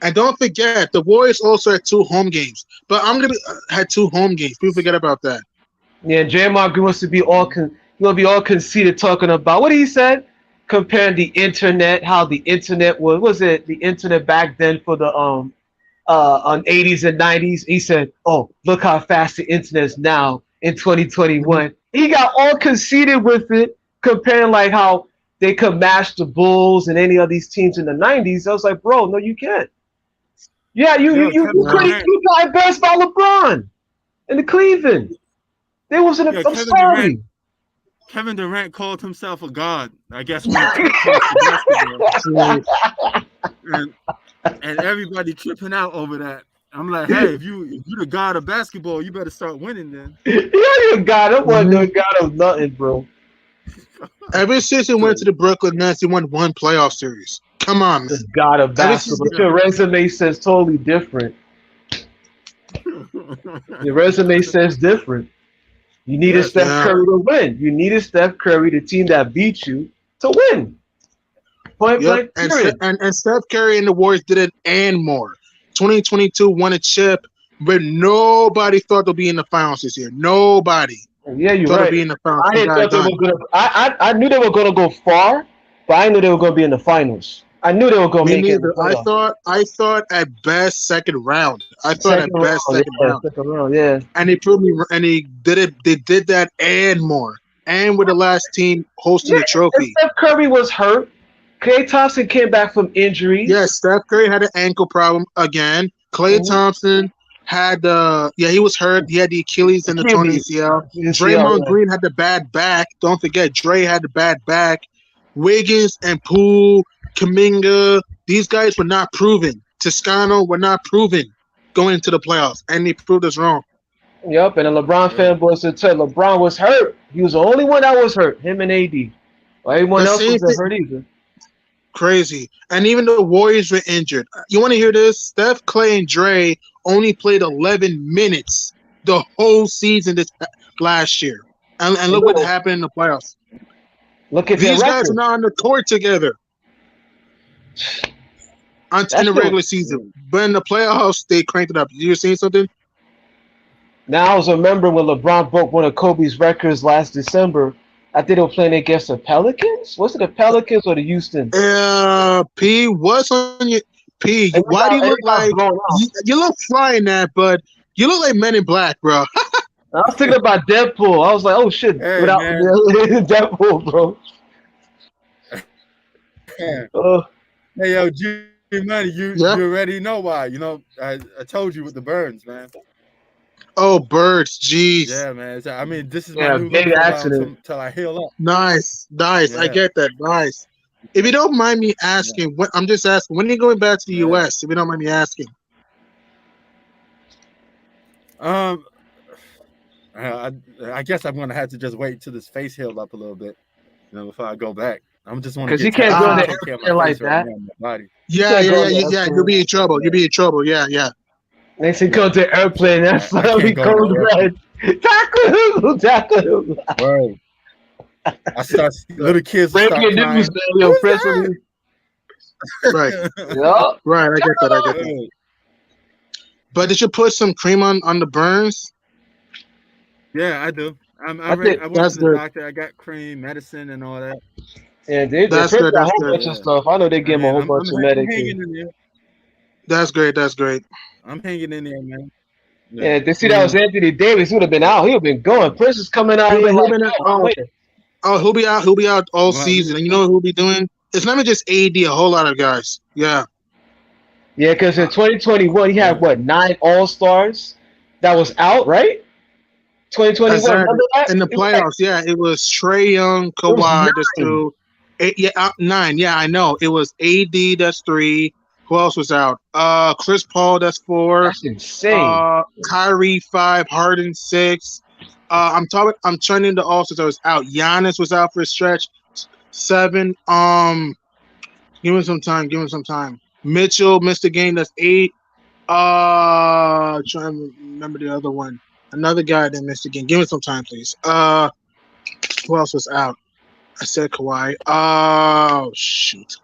And don't forget, the Warriors also had 2 home games. But I'm gonna be had 2 home games. People forget about that. Yeah, Draymond Green wants to be he will be all conceited talking about what he said, comparing the internet, how the internet was it the internet back then for the on 80s and 90s. He said, "Oh, look how fast the internet is now in Mhm. 2021." He got all conceited with it, comparing like how they could match the Bulls and any of these teams in the 90s. I was like, bro, no, you can't. Yeah, Yo, Yeah. you got embarrassed by LeBron in the Cleveland. They wasn't. Yo, I'm sorry. Kevin Durant called himself a god, I guess, when it comes to basketball, Shit. and everybody tripping out over that. I'm like, hey, if you the god of basketball, you better start winning then. Yeah, you got him. Wasn't no Mhm. god of nothing, bro. Ever since he went to the Brooklyn Nets, he won one playoff series. Come on, The man. god of Ever since basketball. Your resume says totally different. Your resume says different. You needed Yes, Steph Yeah. Curry to win. You needed Steph Curry, the team that beat you, to win. Point Yep. blank, And, period. and Steph Curry and the Warriors did it and more. 2022 won a chip, but nobody thought they'll be in the finals this year. Nobody Yeah, you're thought they'll right. be in the finals. I They didn't got it thought they were done. gonna. I knew they were gonna go far, but I knew they were gonna be in the finals. I knew they were gonna Me make it in the neither. playoffs. I thought at best second round. I thought Second at round, best second yeah, round. second round, yeah. And they proved me and they did it. They did that and more. And with the last team hosting Yeah, the and trophy. Steph Curry was hurt. Klay Thompson came back from injuries. Yes, Steph Curry had an ankle problem again. Klay Mhm. Thompson had he was hurt. He had the Achilles and the torn Achilles, ACL. ACL, Draymond yeah. Green had the bad back. Don't forget, Dre had the bad back. Wiggins and Poole, Kaminga, these guys were not proven. Toscano were not proven going into the playoffs, and they proved us wrong. Yep, and the LeBron yeah. fanboys said LeBron was hurt. He was the only one that was hurt. Him and AD. Well, everyone The else same wasn't thing, hurt either. crazy. And even the Warriors were injured. You want to hear this? Steph, Clay, and Dre only played 11 minutes the whole season last year. And look what happened in the playoffs. Look at their These guys are record. not on the court together. in That the shit was. regular season, but in the playoffs they cranked it up. You were saying something? Now I was remembering when LeBron broke one of Kobe's records last December. I think they were playing against the Pelicans. Was it the Pelicans or the Houston? P, what's on your P? Why do you And look it got like blown out. you look fly in that, but you look like Men in Black, bro. I was thinking about Deadpool. I was like, oh shit, Hey without man, Deadpool, bro. hey Uh, yo, G Money, Yeah. you already know why. You know, I told you with the burns, man. Oh, birds, jeez. Yeah, man. I mean, this is my yeah, new look big for a while accident. until I heal up. Nice, nice. I Yeah, get that. Nice. If you don't mind me yeah, asking, I'm just asking, when are you going back to the yeah. U.S.? If you don't mind me asking. Um, I, I guess I'm gonna have to just wait till this face healed up a little bit, before I go back. I'm just want to Because get you can't tattooed go in and the Ah, take care of my airplane like face right that. now, and my body. You yeah, can't yeah, go yeah, in the yeah. You'll be airplane. in trouble. You'll be in trouble. Yeah, yeah. Next thing Yeah, comes to airplane, yeah. that's I suddenly can't go in the goes airport. red. Tackle him, tackle him. Word. Little kids will start Breaking news, crying. man. Who Yo, is press release. Right, Yeah. right. I get that. I get that. Word. But did you put some cream on the burns? Yeah, I do. I'm I already. think, I went to That's the good. doctor. I got cream, medicine, and all that. yeah, they That's print good. a That's whole good. bunch of Yeah. stuff. I know they I give him a mean, whole bunch of I'm Medicaid. hanging in there. That's great. That's great. I'm hanging in there, man. Yeah. Yeah, they see that Mm. was Anthony Davis. He would have been So, out. He would have been going. Prince is coming out here He'll like, be yo, I'm oh, waiting. he'll be out. He'll be out all well, season. And you know who he'll be doing? It's not even just AD. A whole lot of guys. Yeah. Yeah, because in uh, 2021, he had, yeah. what, 9 All-Stars that was out, right? 2021, Exactly. remember that? In the It was like, playoffs, yeah, it was Trey Young, it was Kawhi, that's 9. 2. Eight, yeah, 9. Yeah, I know. It was AD, that's 3. Who else was out? Chris Paul, that's 4. That's insane. Kyrie 5, Harden 6. I'm turning to all stars out. Giannis was out for a stretch. 7. Give him some time. Give him some time. Mitchell missed a game. That's 8. Trying to remember the other one. Another guy that missed a game. Give me some time, please. Who else was out? I said Kawhi. Oh shoot.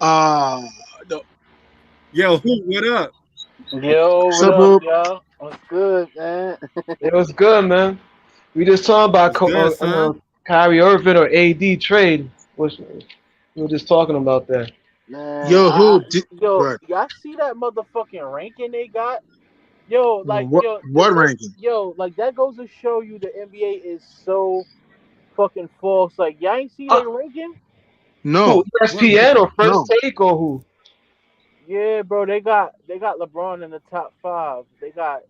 No. Yo, what up? Yo, what up, Suburb. y'all? What's good, man? It was good, man. We just talking about What's good, son? Kyrie Irving or AD trade. We were just talking about that. Man, Yo, who did? yo, Right. y'all see that motherfucking ranking they got? Yo, like, What? What ranking? like that goes to show you the NBA is so fucking false. Like, y'all ain't see Uh, they ranking? Who, no, What ESPN ranking? or First no. Take or who? Yeah, bro, they got LeBron in the top 5. They got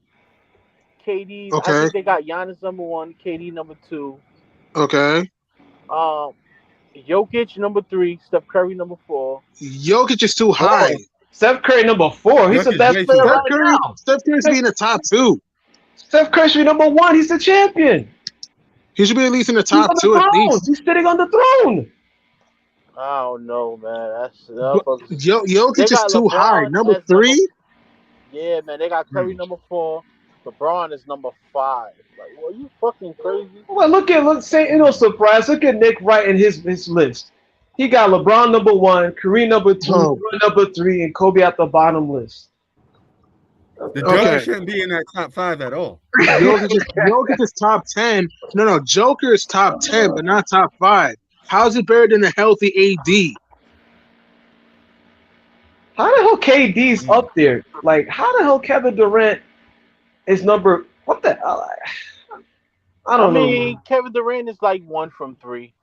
KD. I Okay. think they got Giannis number 1, KD number 2. Okay. Um, Jokic number 3, Steph Curry number 4. Jokic is too Oh, high. Steph Curry number 4. He's the Jokic best way player too Steph high. right Curry. now. Steph Curry should be in the top 2. Steph Curry should be number 1. He's the champion. He should be at least in the He's top on the 2 at throne. least. He's sitting on the throne. I don't know, man. That's But motherfuckers. They Jokic is got too high. LeBron Number as number. 3. Yeah, man. They got Curry number 4. LeBron is number 5. Like, well, you fucking crazy? Well, look, say no surprise. Look at Nick Wright in his list. He got LeBron number 1, Kareem number 2, Oh, Jordan number 3, and Kobe at the bottom list. The Joker okay. shouldn't be in that top 5 at all. Jokic is top 10. No, Joker is top 10, but not top 5. How's it better than a healthy AD? How the hell KD's Mm. up there? Like, how the hell Kevin Durant is number? What the hell? I I don't know, mean, man. Kevin Durant is like 1 from 3.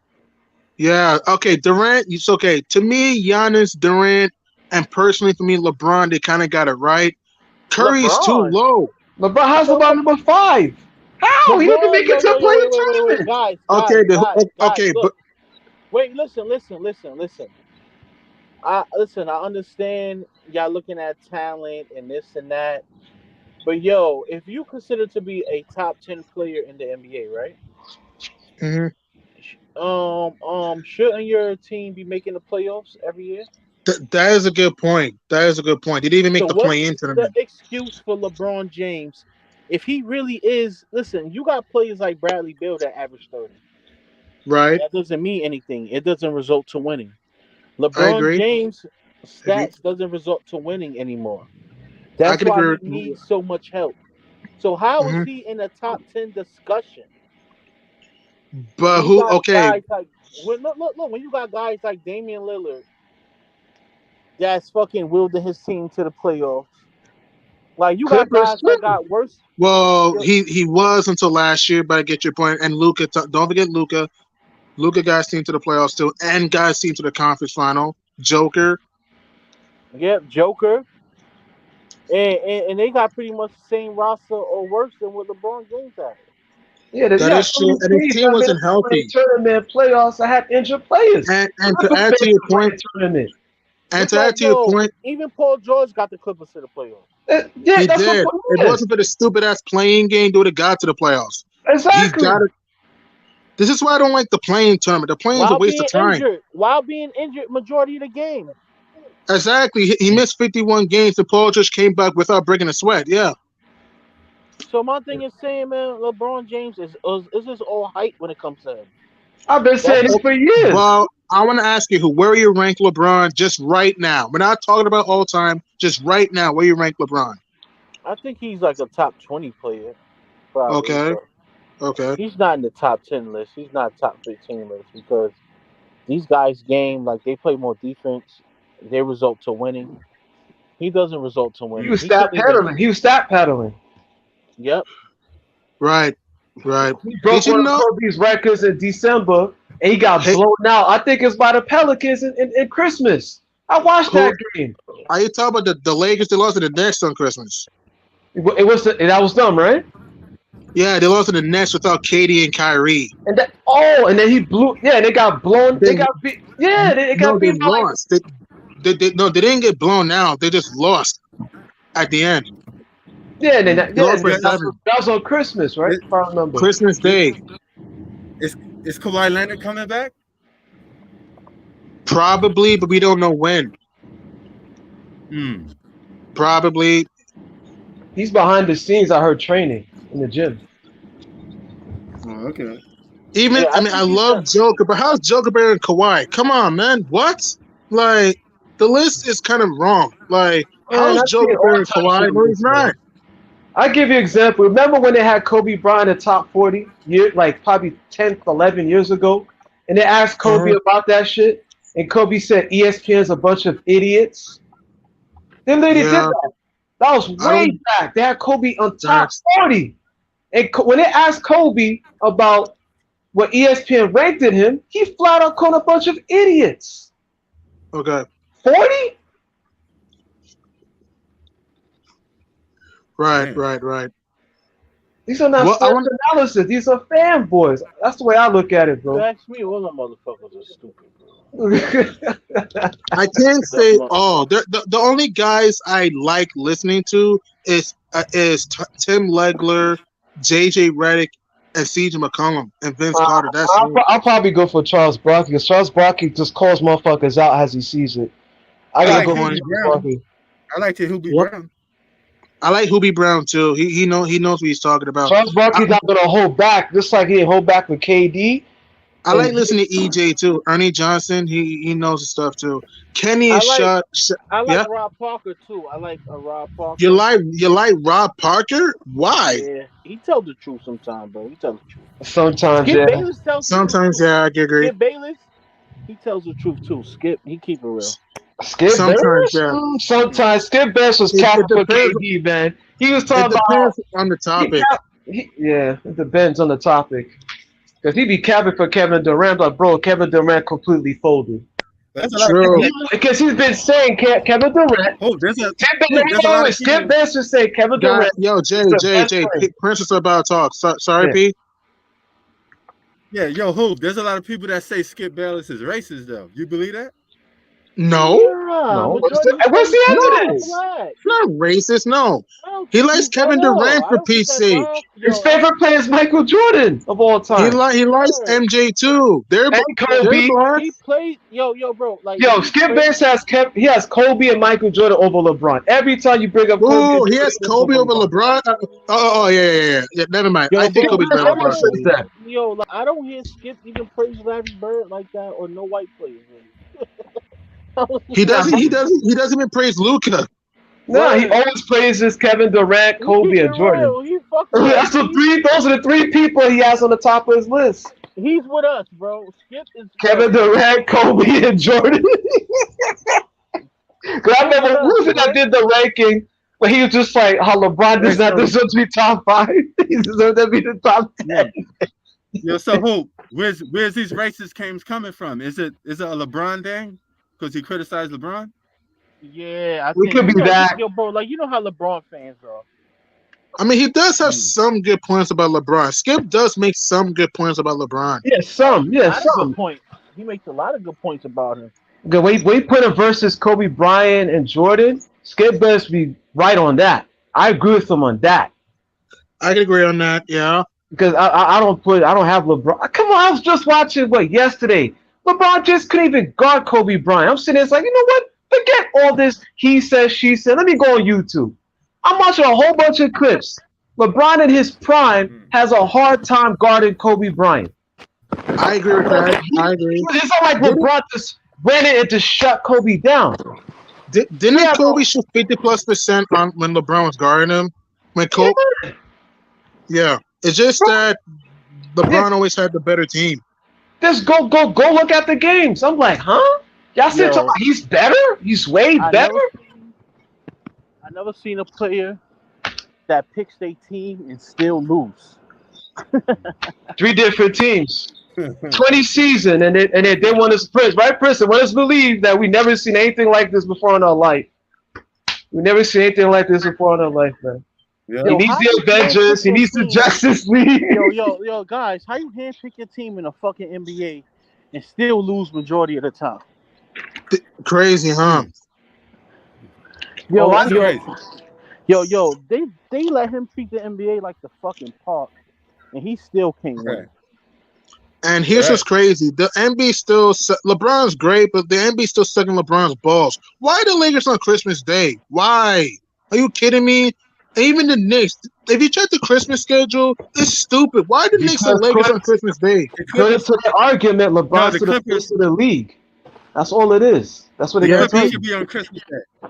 Yeah, okay. Durant, it's okay. To me, Giannis, Durant, and personally for me, LeBron, they kind of got it right. Curry is too LeBron. low. LeBron has So LeBron number 5. How he didn't LeBron, make it to yo, play wait, the wait, wait, wait, tournament? guys, Okay, guys. okay, but Look, wait, listen. I understand y'all looking at talent and this and that, but yo, if you consider to be a top 10 player in the NBA, right? mhm. Shouldn't your team be making the playoffs every year? That is a good point. That is a good point. They didn't even make So the what's play-in the tournament, excuse for LeBron James if he really is? Listen, you got players like Bradley Beal that average 30. right? That doesn't mean anything. It doesn't result to winning. I LeBron agree. James, Mhm. stats doesn't result to winning anymore. I That's could why agree. he needs so much help. So how is Mhm. he in a top 10 discussion when But you who? got Okay, guys like when you got guys like Damian Lillard that's fucking wielding his team to the playoffs. Like you got Clippers guys that too. got worse. well, Yo, he was until last year, but I get your point. And Luca, don't forget Luca. Luca got his team to the playoffs too, and got his team to the conference final. Joker. yep, Joker, and they got pretty much the same roster or worse than what LeBron James had. Yeah, That yeah. is So true. many And his teams team that made wasn't it to the healthy. tournament playoffs. I had injured players. And to Clippers add made to your the point, playing tournament. Look at even Paul George got the Clippers to the playoffs. Yeah, he that's what did. I'm If it saying. wasn't for the stupid ass playing game, they would have got to the playoffs. He's Exactly. got it. This is why I don't like the playing tournament. The playing is a waste of time. While being injured majority of the game. Exactly. He missed 51 games, and Paul just came back without breaking a sweat. Yeah. So my thing is saying, man, LeBron James is just all hype when it comes to him. I've been That's saying this for years. Well, I want to ask you, where you rank LeBron just right now? We're not talking about all time. Just right now, where you rank LeBron? I think he's like a top 20 player, probably, Okay. but Okay. he's not in the top 10 list. He's not top 15 list because these guys game like they play more defense. They result to winning. He doesn't result to He winning. was He can't stat even. pedaling. He was stat pedaling. Yep. Right. Right. He Did broke you one of know? Kobe's records in December, and he got Hey, blown out. I think it's by the Pelicans in Christmas. I watched who that game. are you talking about? The Lakers? They lost to the Nets on Christmas. It was that was dumb, right? Yeah, they lost to the Nets without Katie and Kyrie. And then he blew. Yeah, they got blown. They They got beat. Yeah, they no, got they beat by like. lost. No, they didn't get blown out. They just lost at the end. Yeah, and then Mm. that, They yeah, lost and by that, 7. was on Christmas, right? Is, If I remember. Christmas Day. is Kawhi Leonard coming back? Probably, but we don't know when. Hmm. Probably. He's behind the scenes. I heard training in the gym. Oh, okay. Even, Yeah, I mean, I love Joker, but how's Joker better than Kawhi? Come on, man. What? Like, the list is kind of wrong. Like, Man, how's I see Joker it better all than types Kawhi? of No, he's lists, man. not. I give you an example. Remember when they had Kobe Bryant in top 40, like probably 10, 11 years ago, and they asked Kobe Uh-huh. about that shit, and Kobe said ESPN's a bunch of idiots. Them lady did Yeah, that. That was I way don't. back. They had Kobe on top That's 40, and when they asked Kobe about what ESPN ranked him, he flat out called a bunch of idiots. okay. 40? Right, Damn. right, right. These are not Well, I sports want. analysis. These are fanboys. That's the way I look at it, you bro. ask me, all the motherfuckers are stupid, bro. I can't The say mo- all. The only guys I like listening to Tim Legler, JJ Redick, and CJ McCollum and Vince Carter. That's it. I'll probably go for Charles Barkley because Charles Barkley just calls motherfuckers out as he sees it. I I gotta Good like go for Hubie point. Charles Brown. Barkley. I like to Hubie What? Brown. I like Hubie Brown too. He knows what he's talking about. Charles I, Barkley's not gonna hold back, just like he didn't hold back with KD. I And like listening to EJ too. Ernie Johnson. He knows his stuff too. Kenny I is like shot. I like Yeah. Rob Parker too. I like Rob You Parker. like Rob Parker? Why? Yeah, he tells the truth sometimes, bro. He tells the truth. sometimes, Skip yeah. Bayless tells the truth Sometimes, too. yeah, I can agree. Skip Bayless, he tells the truth too. Skip, he keep it real. Skip Sometimes, Bayless? yeah. Sometimes Skip Bayless was capping It for depends. KD, man. He was It talking about how depends on the topic. yeah, it depends on the topic. Because he be capping for Kevin Durant, like, bro, Kevin Durant completely folded. That's a lot of True. people. Because he's been saying Kevin Durant. Oh, there's a There's a lot of Skip Bayless would say Kevin Guy, Durant yo, is the best Jay, friend. Princess about to talk. Sorry, Yeah. P. Yeah, yo, Hoop. There's a lot of people that say Skip Bayless is racist, though. You believe that? No, No, Majority of where's his the players evidence? are black. not racist. No, I don't he think likes he's Kevin no. Durant I for don't think Pete's that's sake. wrong. His favorite player is Michael Jordan of all time. He likes Word. MJ too. They're And they're Kobe. black. He played, bro. Like Yo, he Skip played- Bayless has Kobe and Michael Jordan over LeBron. Every time you bring up Kobe, Oh, he Jordan, has Kobe over LeBron. Yeah. Never mind. Yo, I think bro, Kobe's better than LeBron. says that. Yo, like, I don't hear Skip even praise Larry Bird like that or no white players. Really. He doesn't. He doesn't. He doesn't even praise Luca. No, he always praises Kevin Durant, He Kobe, keep it and Jordan. real. He fuck with us. That's the three. Those are the three people he has on the top of his list. He's with us, bro. Skip is Kevin yo. Durant, Kobe, and Jordan. Because I remember who was it that did the ranking, but he was just like, how LeBron does not deserve to be top 5. He deserves to be the top 10. Yo, so Hope, where's these racist claims coming from? Is it a LeBron thing? Because he criticized LeBron? Yeah, I We think could be that. Yo, bro, like you know how LeBron fans are. I mean, he does have some good points about LeBron. Skip does make some good points about LeBron. Yeah, some. A lot of good points. He makes a lot of good points about him. Good. We put him versus Kobe Bryant and Jordan. Skip best be right on that. I agree with him on that. I can agree on that. Yeah. Because I don't have LeBron. Come on, I was just watching yesterday. LeBron just couldn't even guard Kobe Bryant. I'm sitting there, it's like, you know what? Forget all this he said, she said. Let me go on YouTube. I'm watching a whole bunch of clips. LeBron in his prime has a hard time guarding Kobe Bryant. I agree with that. I agree. It's not like LeBron just ran in and just shut Kobe down. Didn't Kobe shoot 50+% on when LeBron was guarding him? When Kobe, yeah, it's just that LeBron always had the better team. Just go look at the games. I'm like, huh? Y'all said he's better? He's way better? I never seen a player that picks their team and still lose. 3 different teams. 20 season and they want us Prince, right? Prince, and want us to believe that we never seen anything like this before in our life. We never seen anything like this before in our life, man. Yeah. He needs the Avengers. He needs the Justice League. Yo, guys, how you handpick your team in a fucking NBA and still lose majority of the time? Crazy, huh? Yo, they let him treat the NBA like the fucking park, and he still can't win. And here's what's crazy: the NBA still LeBron's great, but the NBA still sucking LeBron's balls. Why the Lakers on Christmas Day? Why? Are you kidding me? Even the Knicks. If you check the Christmas schedule, it's stupid. Why the Knicks and Lakers on Christmas Day? According to the argument, LeBron's to the face of the league. That's all it is. That's what it is. Clippers should be on Christmas Day.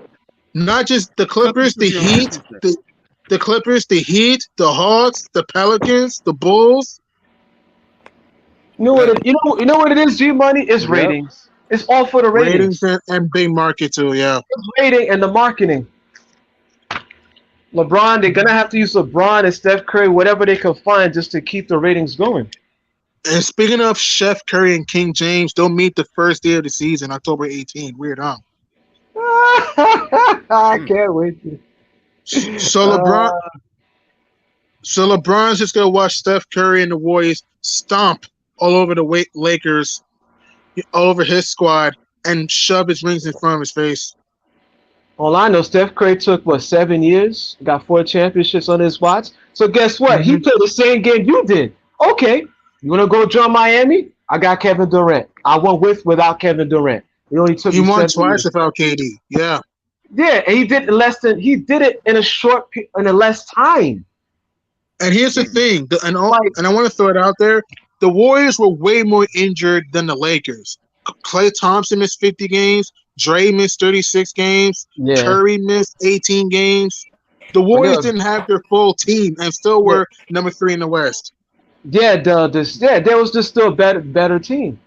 Not just the Clippers, the Heat, the Clippers, the Heat, the Hawks, the Pelicans, the Bulls. You know what it is, G Money? It's ratings. It's all for the ratings. And big market too, yeah. It's rating and the marketing. LeBron, they're gonna have to use LeBron and Steph Curry, whatever they can find, just to keep the ratings going. And speaking of Chef Curry and King James, they'll meet the first day of the season, October 18th. Weird, huh? I can't wait. So LeBron's just gonna watch Steph Curry and the Warriors stomp all over the Lakers, all over his squad, and shove his rings in front of his face. All I know, Steph Curry took 7 years, got 4 championships on his watch. So guess what? He played the same game you did. Okay, you wanna go join Miami? I got Kevin Durant. I won without Kevin Durant. He only took. He won twice without KD. Yeah. Yeah, and he did it in a less time. And here's the thing, and I want to throw it out there: the Warriors were way more injured than the Lakers. Klay Thompson missed 50 games. Dre missed 36 games. Yeah. Curry missed 18 games. The Warriors didn't have their full team and still were number 3 in the West. Yeah, there was just still a better team.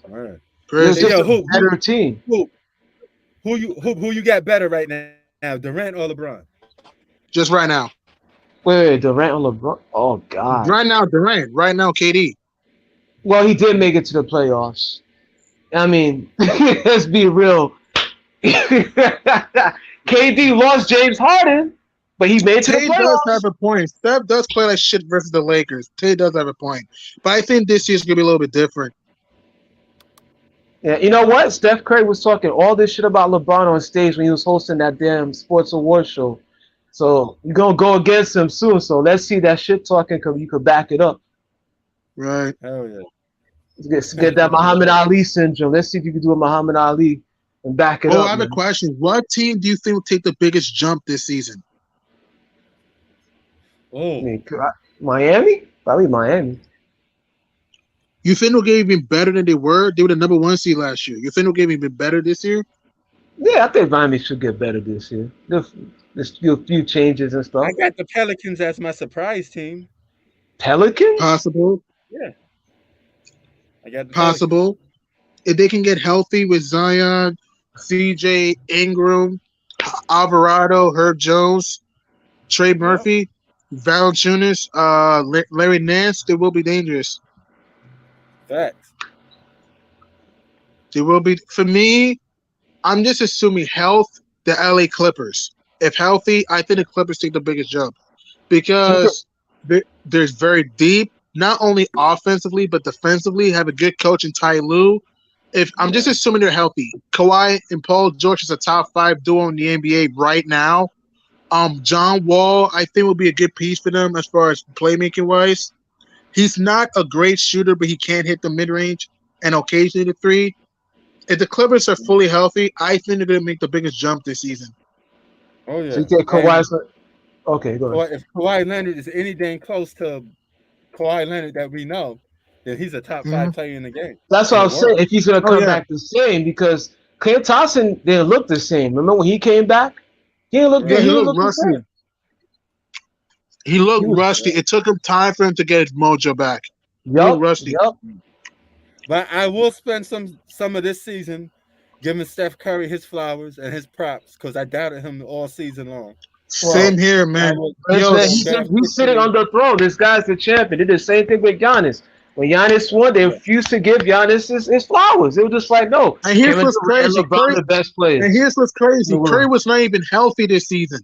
All right. Crazy. Better team. Who you got better right now, Durant or LeBron? Just right now. Wait, Durant or LeBron? Oh God. Right now, Durant. Right now, KD. Well, he did make it to the playoffs. I mean, let's be real. KD lost James Harden, but he made it to the playoffs. Tay does have a point. Steph does play like shit versus the Lakers. Tay does have a point. But I think this year's going to be a little bit different. Yeah, you know what? Steph Curry was talking all this shit about LeBron on stage when he was hosting that damn sports award show. So you're going to go against him soon. So let's see that shit talking because you could back it up. Right. Hell yeah. Let's get that Muhammad Ali syndrome. Let's see if you can do a Muhammad Ali and back it up. I have a question. What team do you think will take the biggest jump this season? Miami? Probably Miami. You think they'll get even better than they were? They were the number 1 seed last year. You think they'll get even better this year? Yeah, I think Miami should get better this year. There's a few changes and stuff. I got the Pelicans as my surprise team. Pelicans? Possible. Yeah, I got the Pelicans. Possible. If they can get healthy with Zion, CJ, Ingram, Alvarado, Herb Jones, Trey Yeah, Murphy, Valanciunas, Larry Nance, they will be dangerous. facts. They will be. For me, I'm just assuming health. The LA Clippers. If healthy, I think the Clippers take the biggest jump because there's very deep, not only offensively but defensively. Have a good coach in Ty Lue. If I'm just Yeah, assuming they're healthy, Kawhi and Paul George is a top 5 duo in the NBA right now. John Wall, I think, will be a good piece for them as far as playmaking wise. He's not a great shooter, but he can hit the mid range and occasionally the three. If the Clippers are fully healthy, I think they're going to make the biggest jump this season. oh So you yeah. think And Kawhi's okay, go ahead. If Kawhi Leonard is anything close to Kawhi Leonard that we know, then he's a top Hmm. 5 player in the game, That's in what the I'm saying. world. If he's gonna Oh come yeah, back the same, because Clay Thompson didn't look the same. Remember when he came back? He didn't look yeah. good. Right. He He didn't looked look the rusty. same. He He looked was rusty. It took him time for him to get his mojo back. He looked yup, rusty. yup. But I will spend some of this season giving Steph Curry his flowers and his props because I doubted him all season long. Same Well, here, I man. was Yo, listen, so bad he's sitting on the throne. This guy's the champion. They did the same thing with Giannis. When Giannis won, they Yeah. refused to give Giannis his flowers. They were just like, no, and here's Kevin what's Durant and crazy. LeBron, the best players in the Curry world. was not even healthy this season.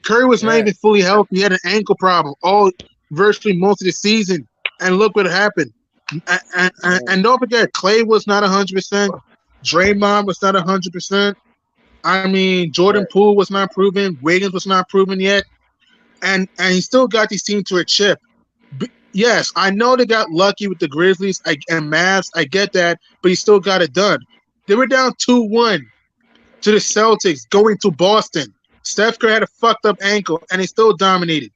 Curry was not Yeah. even fully healthy. He had an ankle problem all virtually most of the season. And look what happened. Yeah. And don't forget, Clay was not 100%. Draymond was not 100%. I mean, Jordan Right. Poole was not proven. Wiggins was not proven yet. And he still got these teams to a chip. Yes, I know they got lucky with the Grizzlies and Mavs. I get that, but he still got it done. They were down 2-1 to the Celtics going to Boston. Steph Curry had a fucked up ankle, and they still dominated.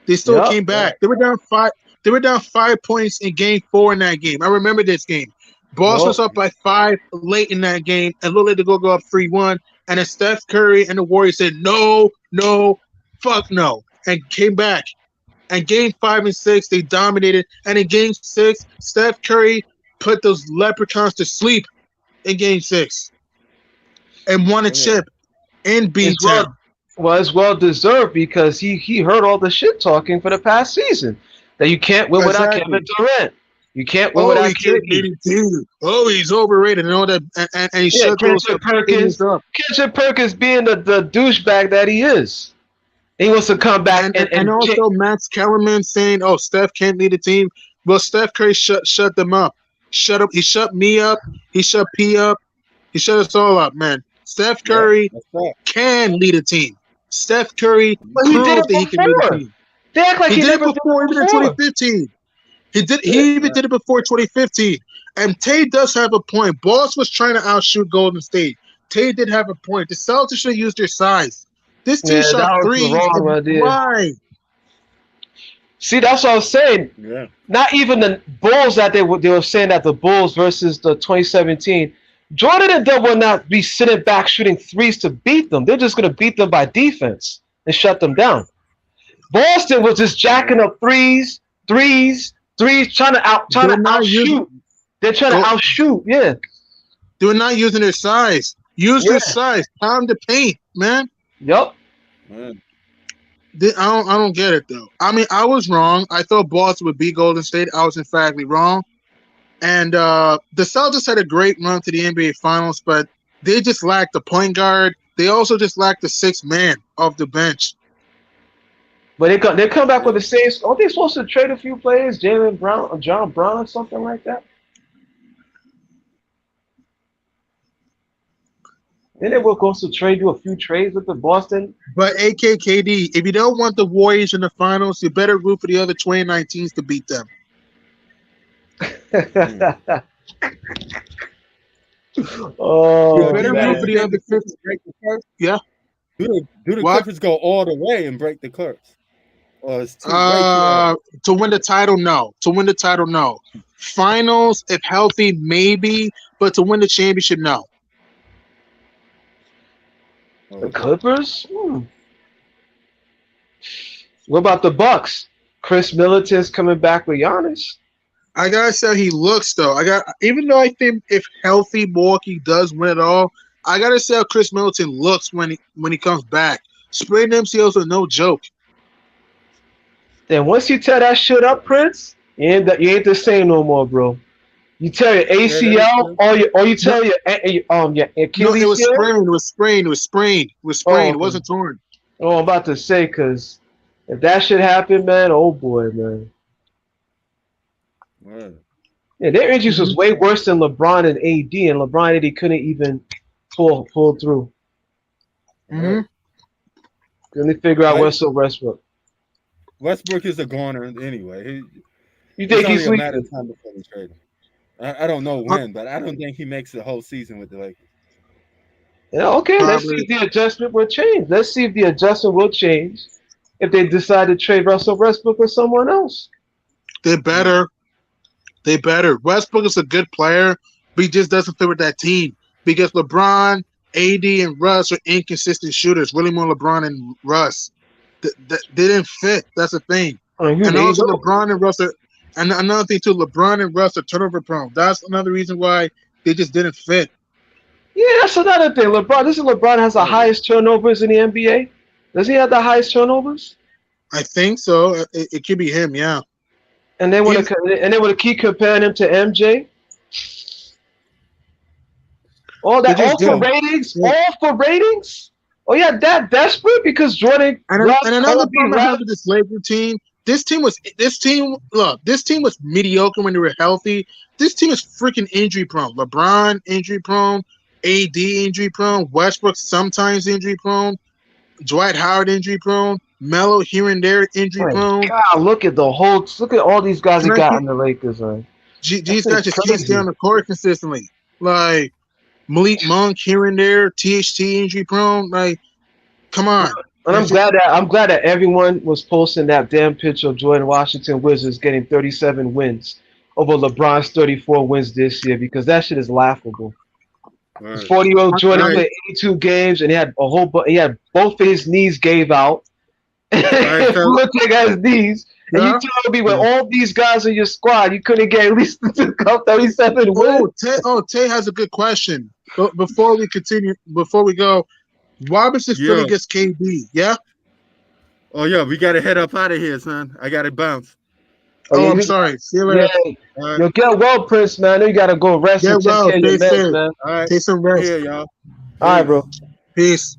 They still Yep. came Yeah. back. They were down 5. They were down 5 points in Game 4 in that game. I remember this game. Boston was Yep. up by 5 late in that game, and looked like to go up 3-1. And then Steph Curry and the Warriors said, "No, no, fuck no," and came back. And Game 5 and 6, they dominated. And in Game 6, Steph Curry put those leprechauns to sleep in Game 6 and won a Oh yeah. chip in It's B-Town. it's well deserved because he heard all the shit talking for the past season that you can't win without Kevin Exactly. Durant. You can't win Oh, without he can't KD. lead a team. Oh, he's overrated and all that. And he Yeah, shut those Kendrick opinions Perkins. up. Kendrick Perkins being the douchebag that he is. He wants to come back And also Max Kellerman saying, "Oh, Steph can't lead a team." Well, Steph Curry shut them up. Shut up. He shut me up. He shut P up. He shut us all up, man. Steph Yeah. Curry That's right. can lead a team. Steph Curry but he did proved it that he can lead a before. team. They act like He did it never did before, it even in before. 2015. He even did it before 2015. And Tay does have a point. Boss was trying to outshoot Golden State. Tay did have a point. The Celtics should use their size. This team Yeah, shot that was the threes. wrong idea. Why? See, that's what I was saying. Yeah. Not even the Bulls that they were saying that the Bulls versus the 2017. Jordan and them will not be sitting back shooting threes to beat them. They're just going to beat them by defense and shut them down. Boston was just jacking up threes, trying to outshoot. They're trying to outshoot. Yeah. They're not using their size. Use their size. Pound the paint, man. Yup. Man. I don't get it though. I mean, I was wrong. I thought Boston would beat Golden State. I was emphatically wrong. And the Celtics had a great run to the NBA Finals, but they just lacked the point guard. They also just lacked the sixth man off the bench. But they come back with the same. Aren't they supposed to trade a few players, Jalen Brown or John Brown or something like that? Then they were supposed to do a few trades with the Boston. But AKKD, if you don't want the Warriors in the finals, you better root for the other 2019s to beat them. Oh, You better root for the other 50. Yeah. Do the What? Clippers go all the way and break the Clips? Or it's way too early? To win the title, no. To win the title, no. Finals, if healthy, maybe, but to win the championship, no. The Okay. Clippers? What about the Bucks? Chris Middleton's coming back with Giannis. I gotta say he looks though. Even though I think if healthy Milwaukee does win it all, I gotta say how Chris Middleton looks when he comes back. Spraying MCLs are no joke. Then once you tear that shit up, Prince, you ain't the same no more, bro. You tear your Yeah, that is ACL true. or you No, tear your no, it Achilles was heel. sprained. It was sprained. It was sprained. It was Oh, sprained. It okay. wasn't torn. Oh, I'm about to say, cause if that shit happened, man, oh boy, man. Word. Yeah, their injuries Hmm was way worse than LeBron and AD, and LeBron and AD couldn't even pull through. hmm Word. Couldn't figure out But Russell Westbrook. Westbrook is a goner anyway. You It's think only he's a matter of leaving? time before they trade him. I don't know when, but I don't think he makes the whole season with the Lakers. Yeah, okay, let's see Probably if the adjustment will change. Let's see if the adjustment will change if they decide to trade Russell Westbrook or someone else. they Mm. better. They better. Westbrook is a good player, but he just doesn't fit with that team because LeBron, AD, and Russ are inconsistent shooters. Really more LeBron and Russ. They didn't fit. That's the thing. And There you also go. LeBron and Russ are. And another thing too, LeBron and Russ are turnover prone. That's another reason why they just didn't fit. Yeah, that's another thing. LeBron has the Oh yeah. highest turnovers in the NBA. Does he have the highest turnovers? I think so. It could be him. Yeah. And they want He's to keep comparing him to MJ. they just Yo, didn't. Yeah. All for ratings. Oh yeah, that desperate because Jordan And loves another Kobe, problem I have with this Lakers team, this team was mediocre when they were healthy. This team is freaking injury prone. LeBron injury prone, AD injury prone, Westbrook sometimes injury prone, Dwight Howard injury prone, Melo here and there injury My prone. God, look at all these guys he And I got keep in the Lakers, man. these That's guys just can't stay on crazy. the court consistently. Like Malik Monk here and there, THT injury prone. Like, come on. And It's just I'm glad that everyone was posting that damn picture of Jordan Washington Wizards getting 37 wins over LeBron's 34 wins this year because that shit is laughable. This word. 40-year-old Jordan right. played 82 games and he had both of his knees gave out. All right, If fellas. you look at his knees, and you Yeah. tell me with Yeah. all these guys in your squad, you couldn't get at least 37 wins? Tay has a good question. But before we continue, before we go, Robinson Philly Yeah. gets KD. Yeah. Oh yeah, we gotta head up out of here, son. I gotta bounce. Oh, Oh, yeah, I'm sorry. See you yeah. later. All right. Yo, get well, Prince, man. I know you gotta go rest and Get take well. care of your Stay meds, safe. man. All right. Take some I'm rest. here, y'all. All right, Peace. bro. Peace.